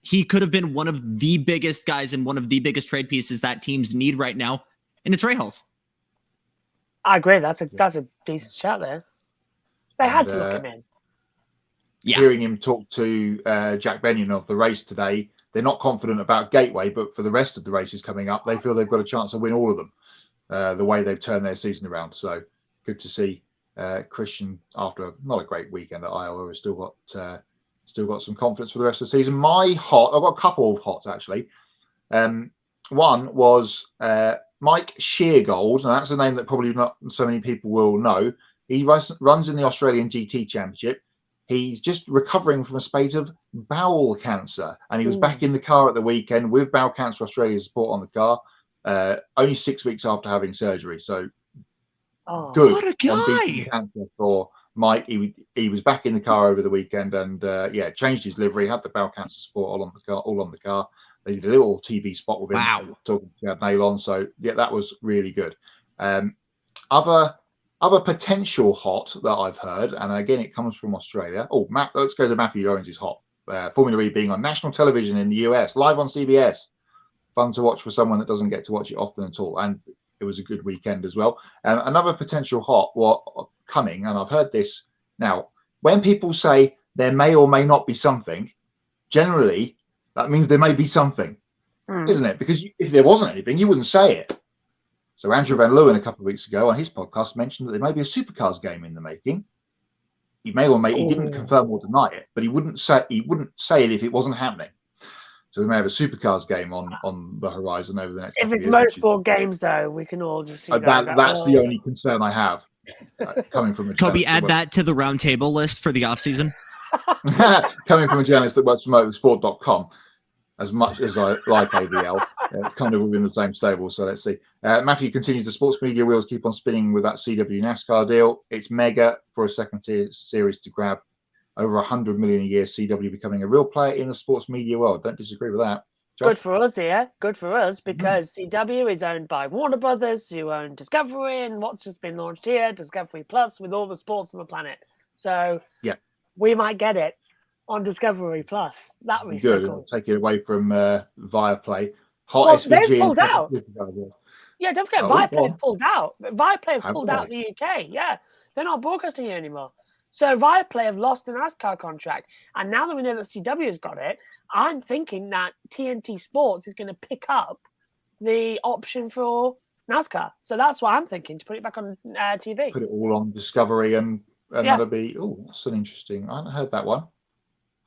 He could have been one of the biggest guys and one of the biggest trade pieces that teams need right now, and it's Rahal's. I agree. That's a decent shout there. They had to look him in. Yeah. Hearing him talk to Jack Benyon of the race today, they're not confident about Gateway, but for the rest of the races coming up, they feel they've got a chance to win all of them, the way they've turned their season around. So good to see Christian, after not a great weekend at Iowa, has still got some confidence for the rest of the season. My hot, I've got a couple of hots actually. One was Mike Sheargold, and that's a name that probably not so many people will know. He runs in the Australian GT Championship. He's just recovering from a spate of bowel cancer, and he was back in the car at the weekend with Bowel Cancer Australia support on the car, only 6 weeks after having surgery. So good. What a guy! Cancer for Mike. He was back in the car over the weekend, and changed his livery, had the bowel cancer support all on the car. They did a little TV spot with him talking to Nail on. So yeah, that was really good. Other potential hot that I've heard, and again, it comes from Australia. Oh, let's go to Matthew Owens' hot. Formula E being on national television in the US, live on CBS. Fun to watch for someone that doesn't get to watch it often at all. And it was a good weekend as well. Another potential hot coming, and I've heard this now, when people say there may or may not be something, generally that means there may be something, isn't it? Because if there wasn't anything, you wouldn't say it. So Andrew Van Leeuwen a couple of weeks ago on his podcast mentioned that there may be a supercars game in the making. He may or may he didn't confirm or deny it, but he wouldn't say it if it wasn't happening. So we may have a supercars game on the horizon over the next. If it's motorsport games, though, we can all just see that's the only concern I have. Coming from a Kobe, add that to the roundtable list for the off season. Coming from a journalist that works for motorsport.com. As much as I like AVL, it's kind of within the same stable. So let's see. Matthew continues, the sports media wheels keep on spinning with that CW NASCAR deal. It's mega for a second tier series to grab. Over 100 million a year, CW becoming a real player in the sports media world. Don't disagree with that. Josh? Good for us here. Good for us, because CW is owned by Warner Brothers, who own Discovery, and what's just been launched here, Discovery Plus, with all the sports on the planet. So we might get it on Discovery Plus. That would be good. So cool. Take it away from Viaplay. They've pulled out. Yeah, don't forget, Viaplay have pulled out. Viaplay have pulled out the UK. Yeah, they're not broadcasting here anymore. So Viaplay have lost the NASCAR contract. And now that we know that CW has got it, I'm thinking that TNT Sports is going to pick up the option for NASCAR. So that's what I'm thinking, to put it back on TV. Put it all on Discovery, and that'll be, that's an interesting. I hadn't heard that one.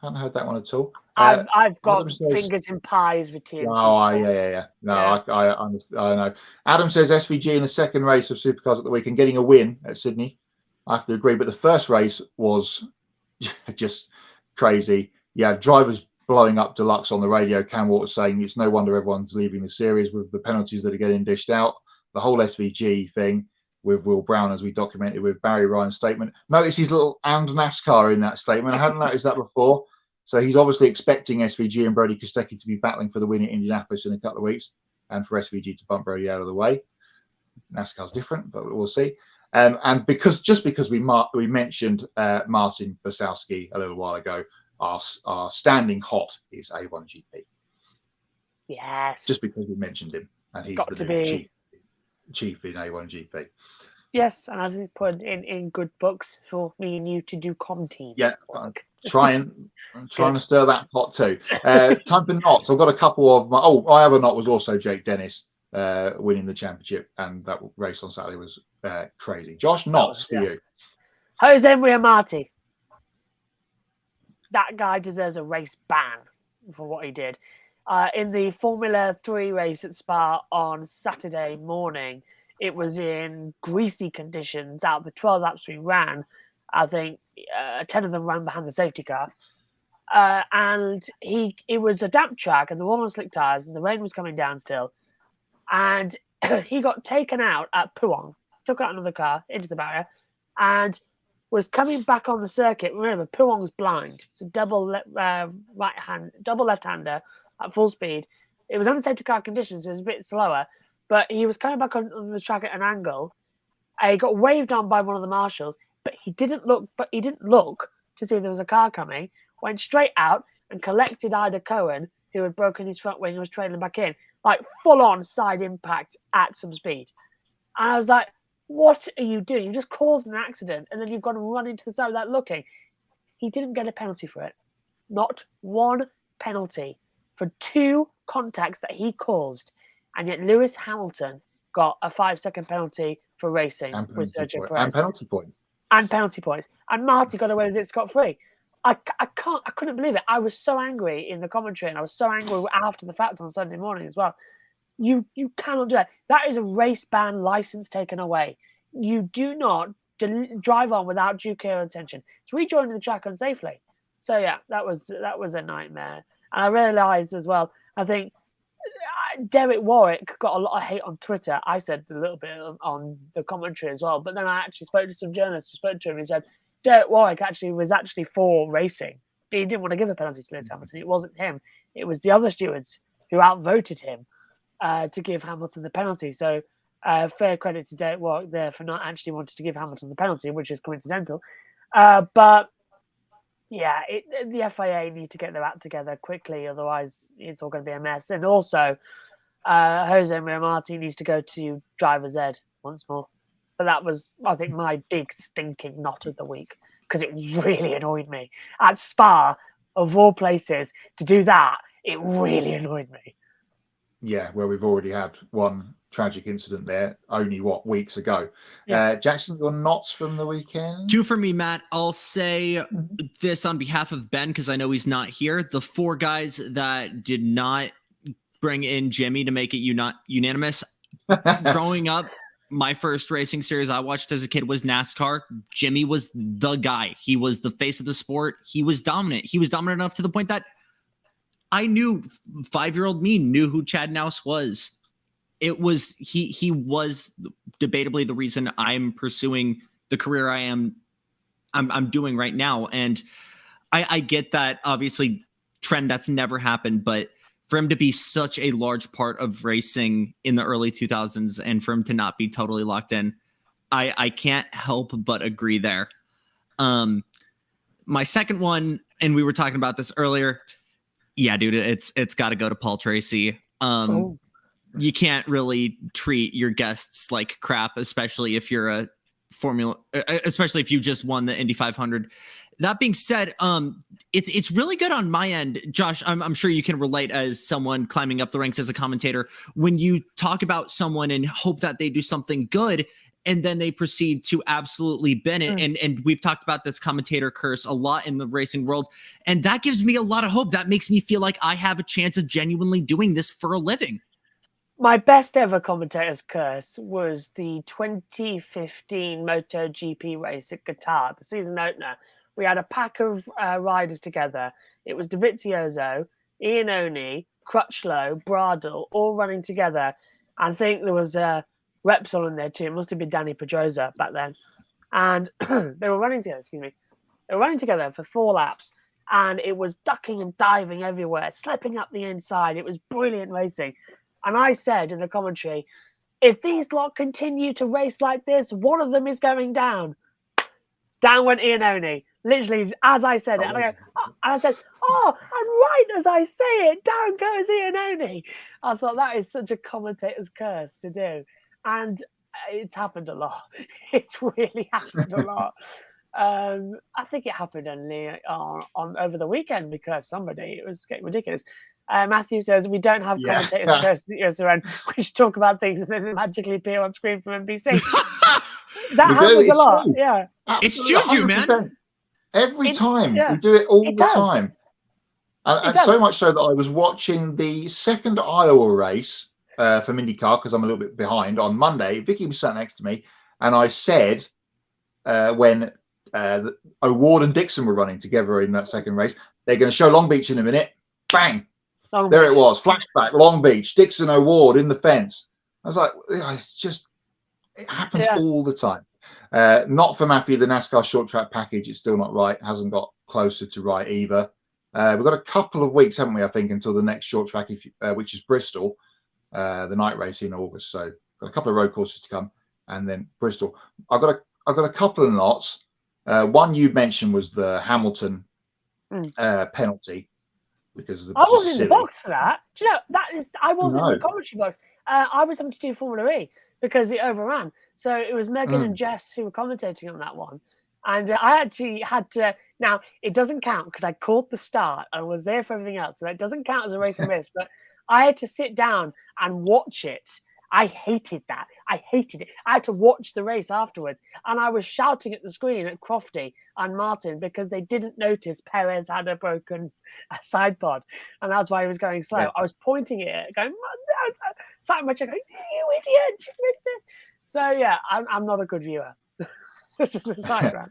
At all. I've got fingers in pies with TNT. Oh, yeah. No, I know. Adam says SVG in the second race of Supercars at the weekend, getting a win at Sydney. I have to agree, but the first race was just crazy. Yeah, drivers blowing up Deluxe on the radio. Cam Waters saying it's no wonder everyone's leaving the series with the penalties that are getting dished out. The whole SVG thing with Will Brown, as we documented with Barry Ryan's statement. Notice his little "and NASCAR" in that statement. I hadn't noticed that before. So he's obviously expecting SVG and Brody Kostecki to be battling for the win at Indianapolis in a couple of weeks, and for SVG to bump Brody out of the way. NASCAR's different, but we'll see. And because we mentioned Martin Basowski a little while ago, our standing hot is A1GP. Yes. Just because we mentioned him, and he's the new chief in A1GP. Yes, and as he put in good books for me and you to do team. Yeah, I'm trying to stir that pot too. Time for knots. I've got a couple of my other knot was also Jake Dennis winning the championship, and that race on Saturday was crazy. Josh, knots for you. Jose Marti. That guy deserves a race ban for what he did. In the Formula 3 race at Spa on Saturday morning, it was in greasy conditions. Out of the 12 laps we ran, I think 10 of them ran behind the safety car. And it was a damp track, and the one on slick tyres, and the rain was coming down still. And he got taken out at Puong, took out another car into the barrier, and was coming back on the circuit. Remember, Puong's blind. It's a double left-hander at full speed. It was under safety car conditions, so it was a bit slower. But he was coming back on the track at an angle. He got waved on by one of the marshals, but he didn't look to see if there was a car coming. Went straight out and collected Ida Cohen, who had broken his front wing and was trailing back in, like full-on side impact at some speed. And I was like, what are you doing? You just caused an accident, and then you've got to run into the side without looking. He didn't get a penalty for it. Not one penalty for 2 contacts that he caused. And yet Lewis Hamilton got a 5-second penalty for racing with Sergio Perez. And penalty points. And Marty got away with it scot-free. I couldn't believe it. I was so angry in the commentary, and I was so angry after the fact on Sunday morning as well. You cannot do that. That is a race ban license taken away. You do not drive on without due care and attention. It's rejoining the track unsafely. So yeah, that was a nightmare. And I realised as well, I think Derek Warwick got a lot of hate on Twitter. I said a little bit on the commentary as well, but then I actually spoke to some journalists who spoke to him and said Derek Warwick was actually for racing. He didn't want to give a penalty to Lewis Hamilton. It wasn't him. It was the other stewards who outvoted him to give Hamilton the penalty. So fair credit to Derek Warwick there for not actually wanting to give Hamilton the penalty, which is coincidental. But yeah, the FIA need to get their act together quickly, otherwise it's all going to be a mess. And also, Jose Marti needs to go to driver's ed once more. But that was, I think, my big stinking knot of the week, because it really annoyed me. At Spa, of all places, to do that, it really annoyed me. Yeah, well, we've already had one tragic incident there only, weeks ago. Yeah. Jackson, your knots from the weekend? 2 for me, Matt. I'll say this on behalf of Ben, because I know he's not here. The 4 guys that did not bring in Jimmy to make it unanimous. Growing up, my first racing series I watched as a kid was NASCAR. Jimmy was the guy. He was the face of the sport. He was dominant. He was dominant enough to the point that I knew 5-year-old me knew who Chad Naus was. It was he was debatably the reason I'm pursuing the career I'm doing right now. And I get that, obviously, trend that's never happened, but for him to be such a large part of racing in the early 2000s and for him to not be totally locked in, I can't help but agree there. My second one, and we were talking about this earlier. Yeah, dude, it's got to go to Paul Tracy. You can't really treat your guests like crap, especially if you're especially if you just won the Indy 500. That being said, it's really good on my end. Josh, I'm sure you can relate as someone climbing up the ranks as a commentator. When you talk about someone and hope that they do something good, and then they proceed to absolutely bin it. And we've talked about this commentator curse a lot in the racing world. And that gives me a lot of hope. That makes me feel like I have a chance of genuinely doing this for a living. My best ever commentator's curse was the 2015 MotoGP race at Qatar, the season opener. We had a pack of riders together. It was Dovizioso, Iannone, Crutchlow, Bradle, all running together. I think there was Repsol in there too. It must have been Danny Pedrosa back then. And they were running together, They were running together for 4 laps. And it was ducking and diving everywhere, slipping up the inside. It was brilliant racing. And I said in the commentary, if these lot continue to race like this, one of them is going down. Down went Iannone. Literally, as I said it. And I said, and right as I say it, down goes Iannone. I thought that is such a commentator's curse to do. And it's happened a lot. It's really happened a lot. I think it happened only on over the weekend because it was getting ridiculous. Matthew says, we don't have commentators curses around. We should talk about things and then they magically appear on screen from NBC. That happens a lot. True. Yeah. It's juju, man. Every time. We do it all the time. And does. So much so that I was watching the second Iowa race from IndyCar, because I'm a little bit behind, on Monday. Vicky was sat next to me, and I said, when O'Ward and Dixon were running together in that second race, they're going to show Long Beach in a minute. Bang! There it was. Flashback, Long Beach, Dixon, O'Ward in the fence. I was like, it happens all the time. Not for Matthew, the NASCAR short track package. It's still not right. Hasn't got closer to right either. We've got a couple of weeks, haven't we, I think, until the next short track, which is Bristol, the night race in August. So got a couple of road courses to come, and then Bristol. I've got a couple of knots. One you mentioned was the Hamilton penalty. Because I wasn't in the box for that. Do you know, I wasn't in the commentary box. I was having to do Formula E because it overran. So it was Megan and Jess who were commentating on that one. And I actually had to. Now, it doesn't count because I caught the start and was there for everything else. So that doesn't count as a race and miss. But I had to sit down and watch it. I hated that. I hated it. I had to watch the race afterwards. And I was shouting at the screen at Crofty and Martin because they didn't notice Perez had a broken side pod. And that's why he was going slow. Yeah. I was pointing at it, going, sat in my chair going, you idiot, you missed this. So, yeah, I'm not a good viewer. This is a side round.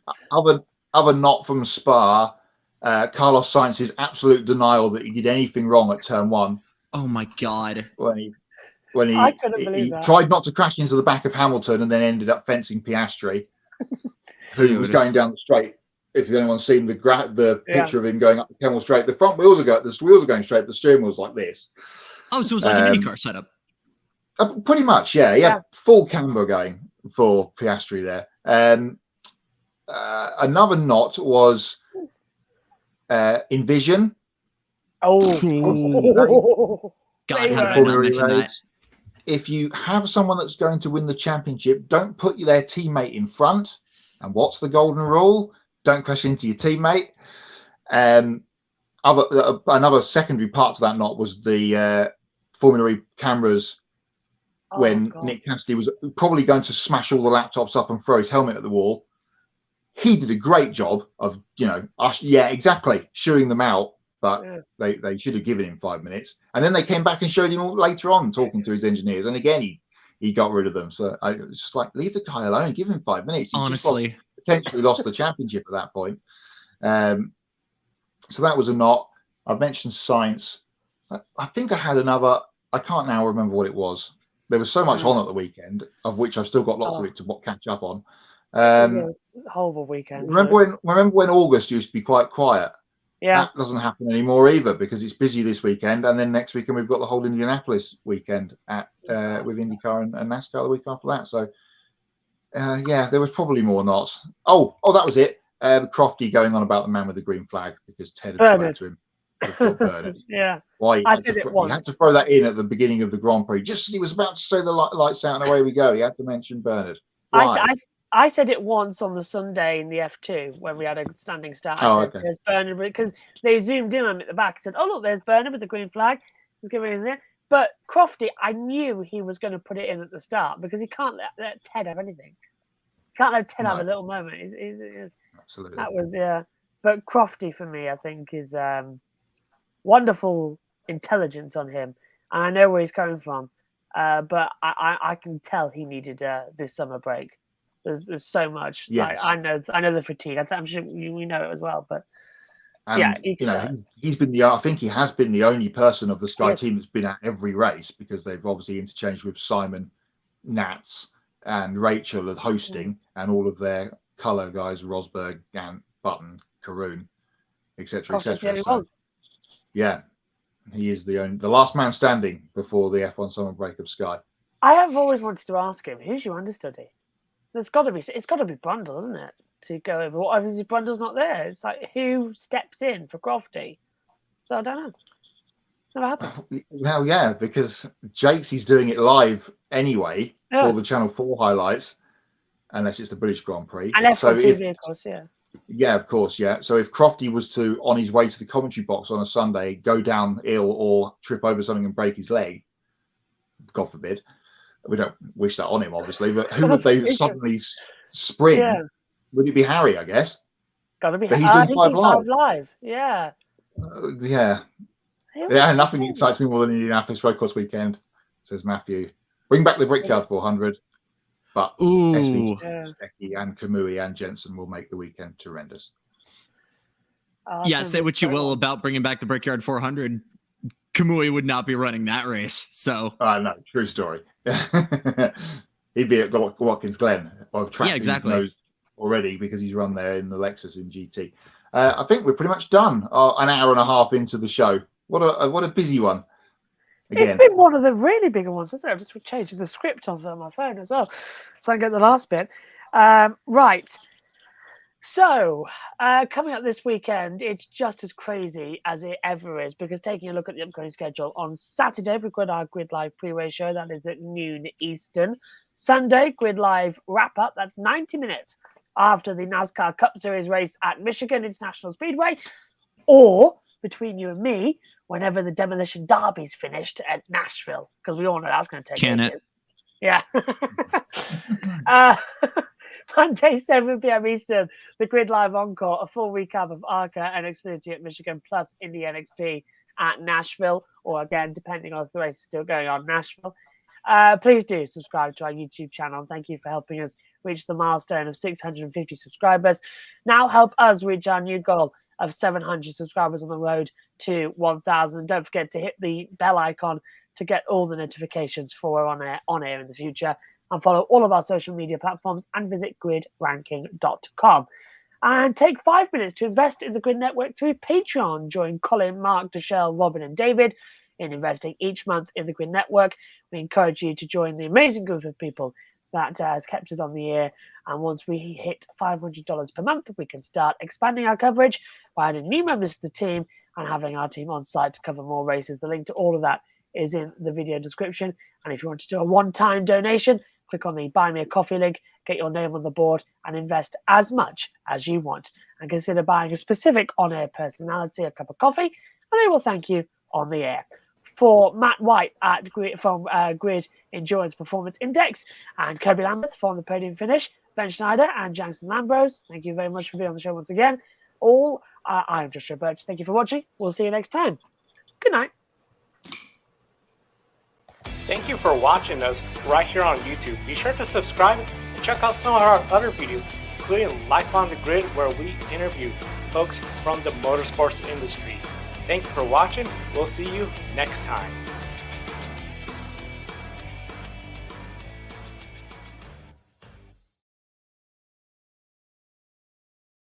Other not from Spa, Carlos Sainz's absolute denial that he did anything wrong at turn 1. Oh my God. When I couldn't believe he that. tried not to crash into the back of Hamilton and then ended up fencing Piastri, who was going down the straight. If anyone's seen the picture of him going up the Kemmel Straight, the wheels are going straight, the steering wheel's like this. Oh, so it was like an IndyCar setup. Pretty much, yeah. He had full camber going for Piastri there. Another not was Envision. Oh, God, how did I not mention that? If you have someone that's going to win the championship, don't put their teammate in front. And what's the golden rule? Don't crash into your teammate. Another secondary part to that knot was the Formula E cameras when Nick Cassidy was probably going to smash all the laptops up and throw his helmet at the wall. He did a great job of, shooing them out. But they should have given him 5 minutes. And then they came back and showed him later on talking to his engineers. And again, he got rid of them. So I was just like, leave the guy alone. Give him 5 minutes. Honestly. Potentially lost the championship at that point. So that was a not. I've mentioned Sainz. I think I had another. I can't now remember what it was. There was so much on at the weekend, of which I've still got lots of it to catch up on. Horrible weekend. Remember when August used to be quite quiet? Yeah, that doesn't happen anymore either because it's busy this weekend, and then next weekend we've got the whole Indianapolis weekend with IndyCar and NASCAR the week after that. So there was probably more knots. Oh, that was it. Crofty going on about the man with the green flag because Ted had spoken to him before Bernard. Yeah, why I said it once. He had to throw that in at the beginning of the Grand Prix just as he was about to say the lights out and away we go. He had to mention Bernard. Why? I said it once on the Sunday in the F2 when we had a standing start. I said, there's Bernard, because they zoomed in on him at the back and said, oh, look, there's Bernard with the green flag. He's giving his in. But Crofty, I knew he was going to put it in at the start because he can't let Ted have anything. Can't let Ted have a little moment. Absolutely. That was, But Crofty, for me, I think, is wonderful intelligence on him. And I know where he's coming from. But I can tell he needed this summer break. There's so much. Yes. Like, I know the fatigue. I'm sure we know it as well. But he's been I think he has been the only person of the Sky team that's been at every race because they've obviously interchanged with Simon, Nats, and Rachel at hosting, and all of their colour guys, Rosberg, Gant, Button, Karoon, etc., etc. So, he is the last man standing before the F1 summer break of Sky. I have always wanted to ask him, who's your understudy? It's got to be Brundle, isn't it? To go over. What happens if Brundle's not there? It's like, who steps in for Crofty? So I don't know. Never happened. Well, yeah, because Jake's doing it live anyway for the Channel 4 highlights, unless it's the British Grand Prix. And F1 TV, of course, Yeah, of course, yeah. So if Crofty was to, on his way to the commentary box on a Sunday, go down ill or trip over something and break his leg, God forbid, we don't wish that on him, obviously, but who would they suddenly spring? Yeah. Would it be Harry, I guess? Got to be But he's doing 5 live. Yeah. Nothing excites me more than Indianapolis Road Course weekend, says Matthew. Bring back the Brickyard 400, but Becky and Kamui and Jensen will make the weekend horrendous. Say what you will about bringing back the Brickyard 400. Kamui would not be running that race. So, no, true story. He'd be at Watkins Glen or track exactly already because he's run there in the Lexus in GT. I think we're pretty much done. An hour and a half into the show. What a busy one. Again. It's been one of the really bigger ones, isn't it? I'm just changing the script on my phone as well, so I can get the last bit. Right. So, coming up this weekend, it's just as crazy as it ever is, because taking a look at the upcoming schedule, on Saturday, we've got our Grid Live pre-race show. That is at noon Eastern. Sunday, Grid Live wrap-up. That's 90 minutes after the NASCAR Cup Series race at Michigan International Speedway. Or, between you and me, whenever the Demolition Derby's finished at Nashville, because we all know that's going to take ages. Yeah. Monday, 7 p.m. Eastern, the Grid Live Encore, a full recap of ARCA and Xfinity at Michigan, plus INDY NXT at Nashville, or again, depending on if the race is still going on, Nashville. please do subscribe to our YouTube channel. Thank you for helping us reach the milestone of 650 subscribers. Now help us reach our new goal of 700 subscribers on the road to 1,000. Don't forget to hit the bell icon to get all the notifications for on air in the future. And follow all of our social media platforms and visit gridranking.com. And take 5 minutes to invest in the Grid Network through Patreon. Join Colin, Mark, Deshelle, Robin, and David in investing each month in the Grid Network. We encourage you to join the amazing group of people that has kept us on the air. And once we hit $500 per month, we can start expanding our coverage by adding new members to the team and having our team on site to cover more races. The link to all of that is in the video description. And if you want to do a one-time donation, click on the Buy Me a Coffee link, get your name on the board, and invest as much as you want. And consider buying a specific on-air personality a cup of coffee, and they will thank you on the air. For Matt White from Grid Endurance Performance Index, and Kirby Lambert from the Podium Finish, Ben Schneider and Jansen Lambros, thank you very much for being on the show once again. I'm Joshua Birch. Thank you for watching. We'll see you next time. Good night. Thank you for watching us right here on YouTube. Be sure to subscribe and check out some of our other videos, including Life on the Grid, where we interview folks from the motorsports industry. Thank you for watching. We'll see you next time.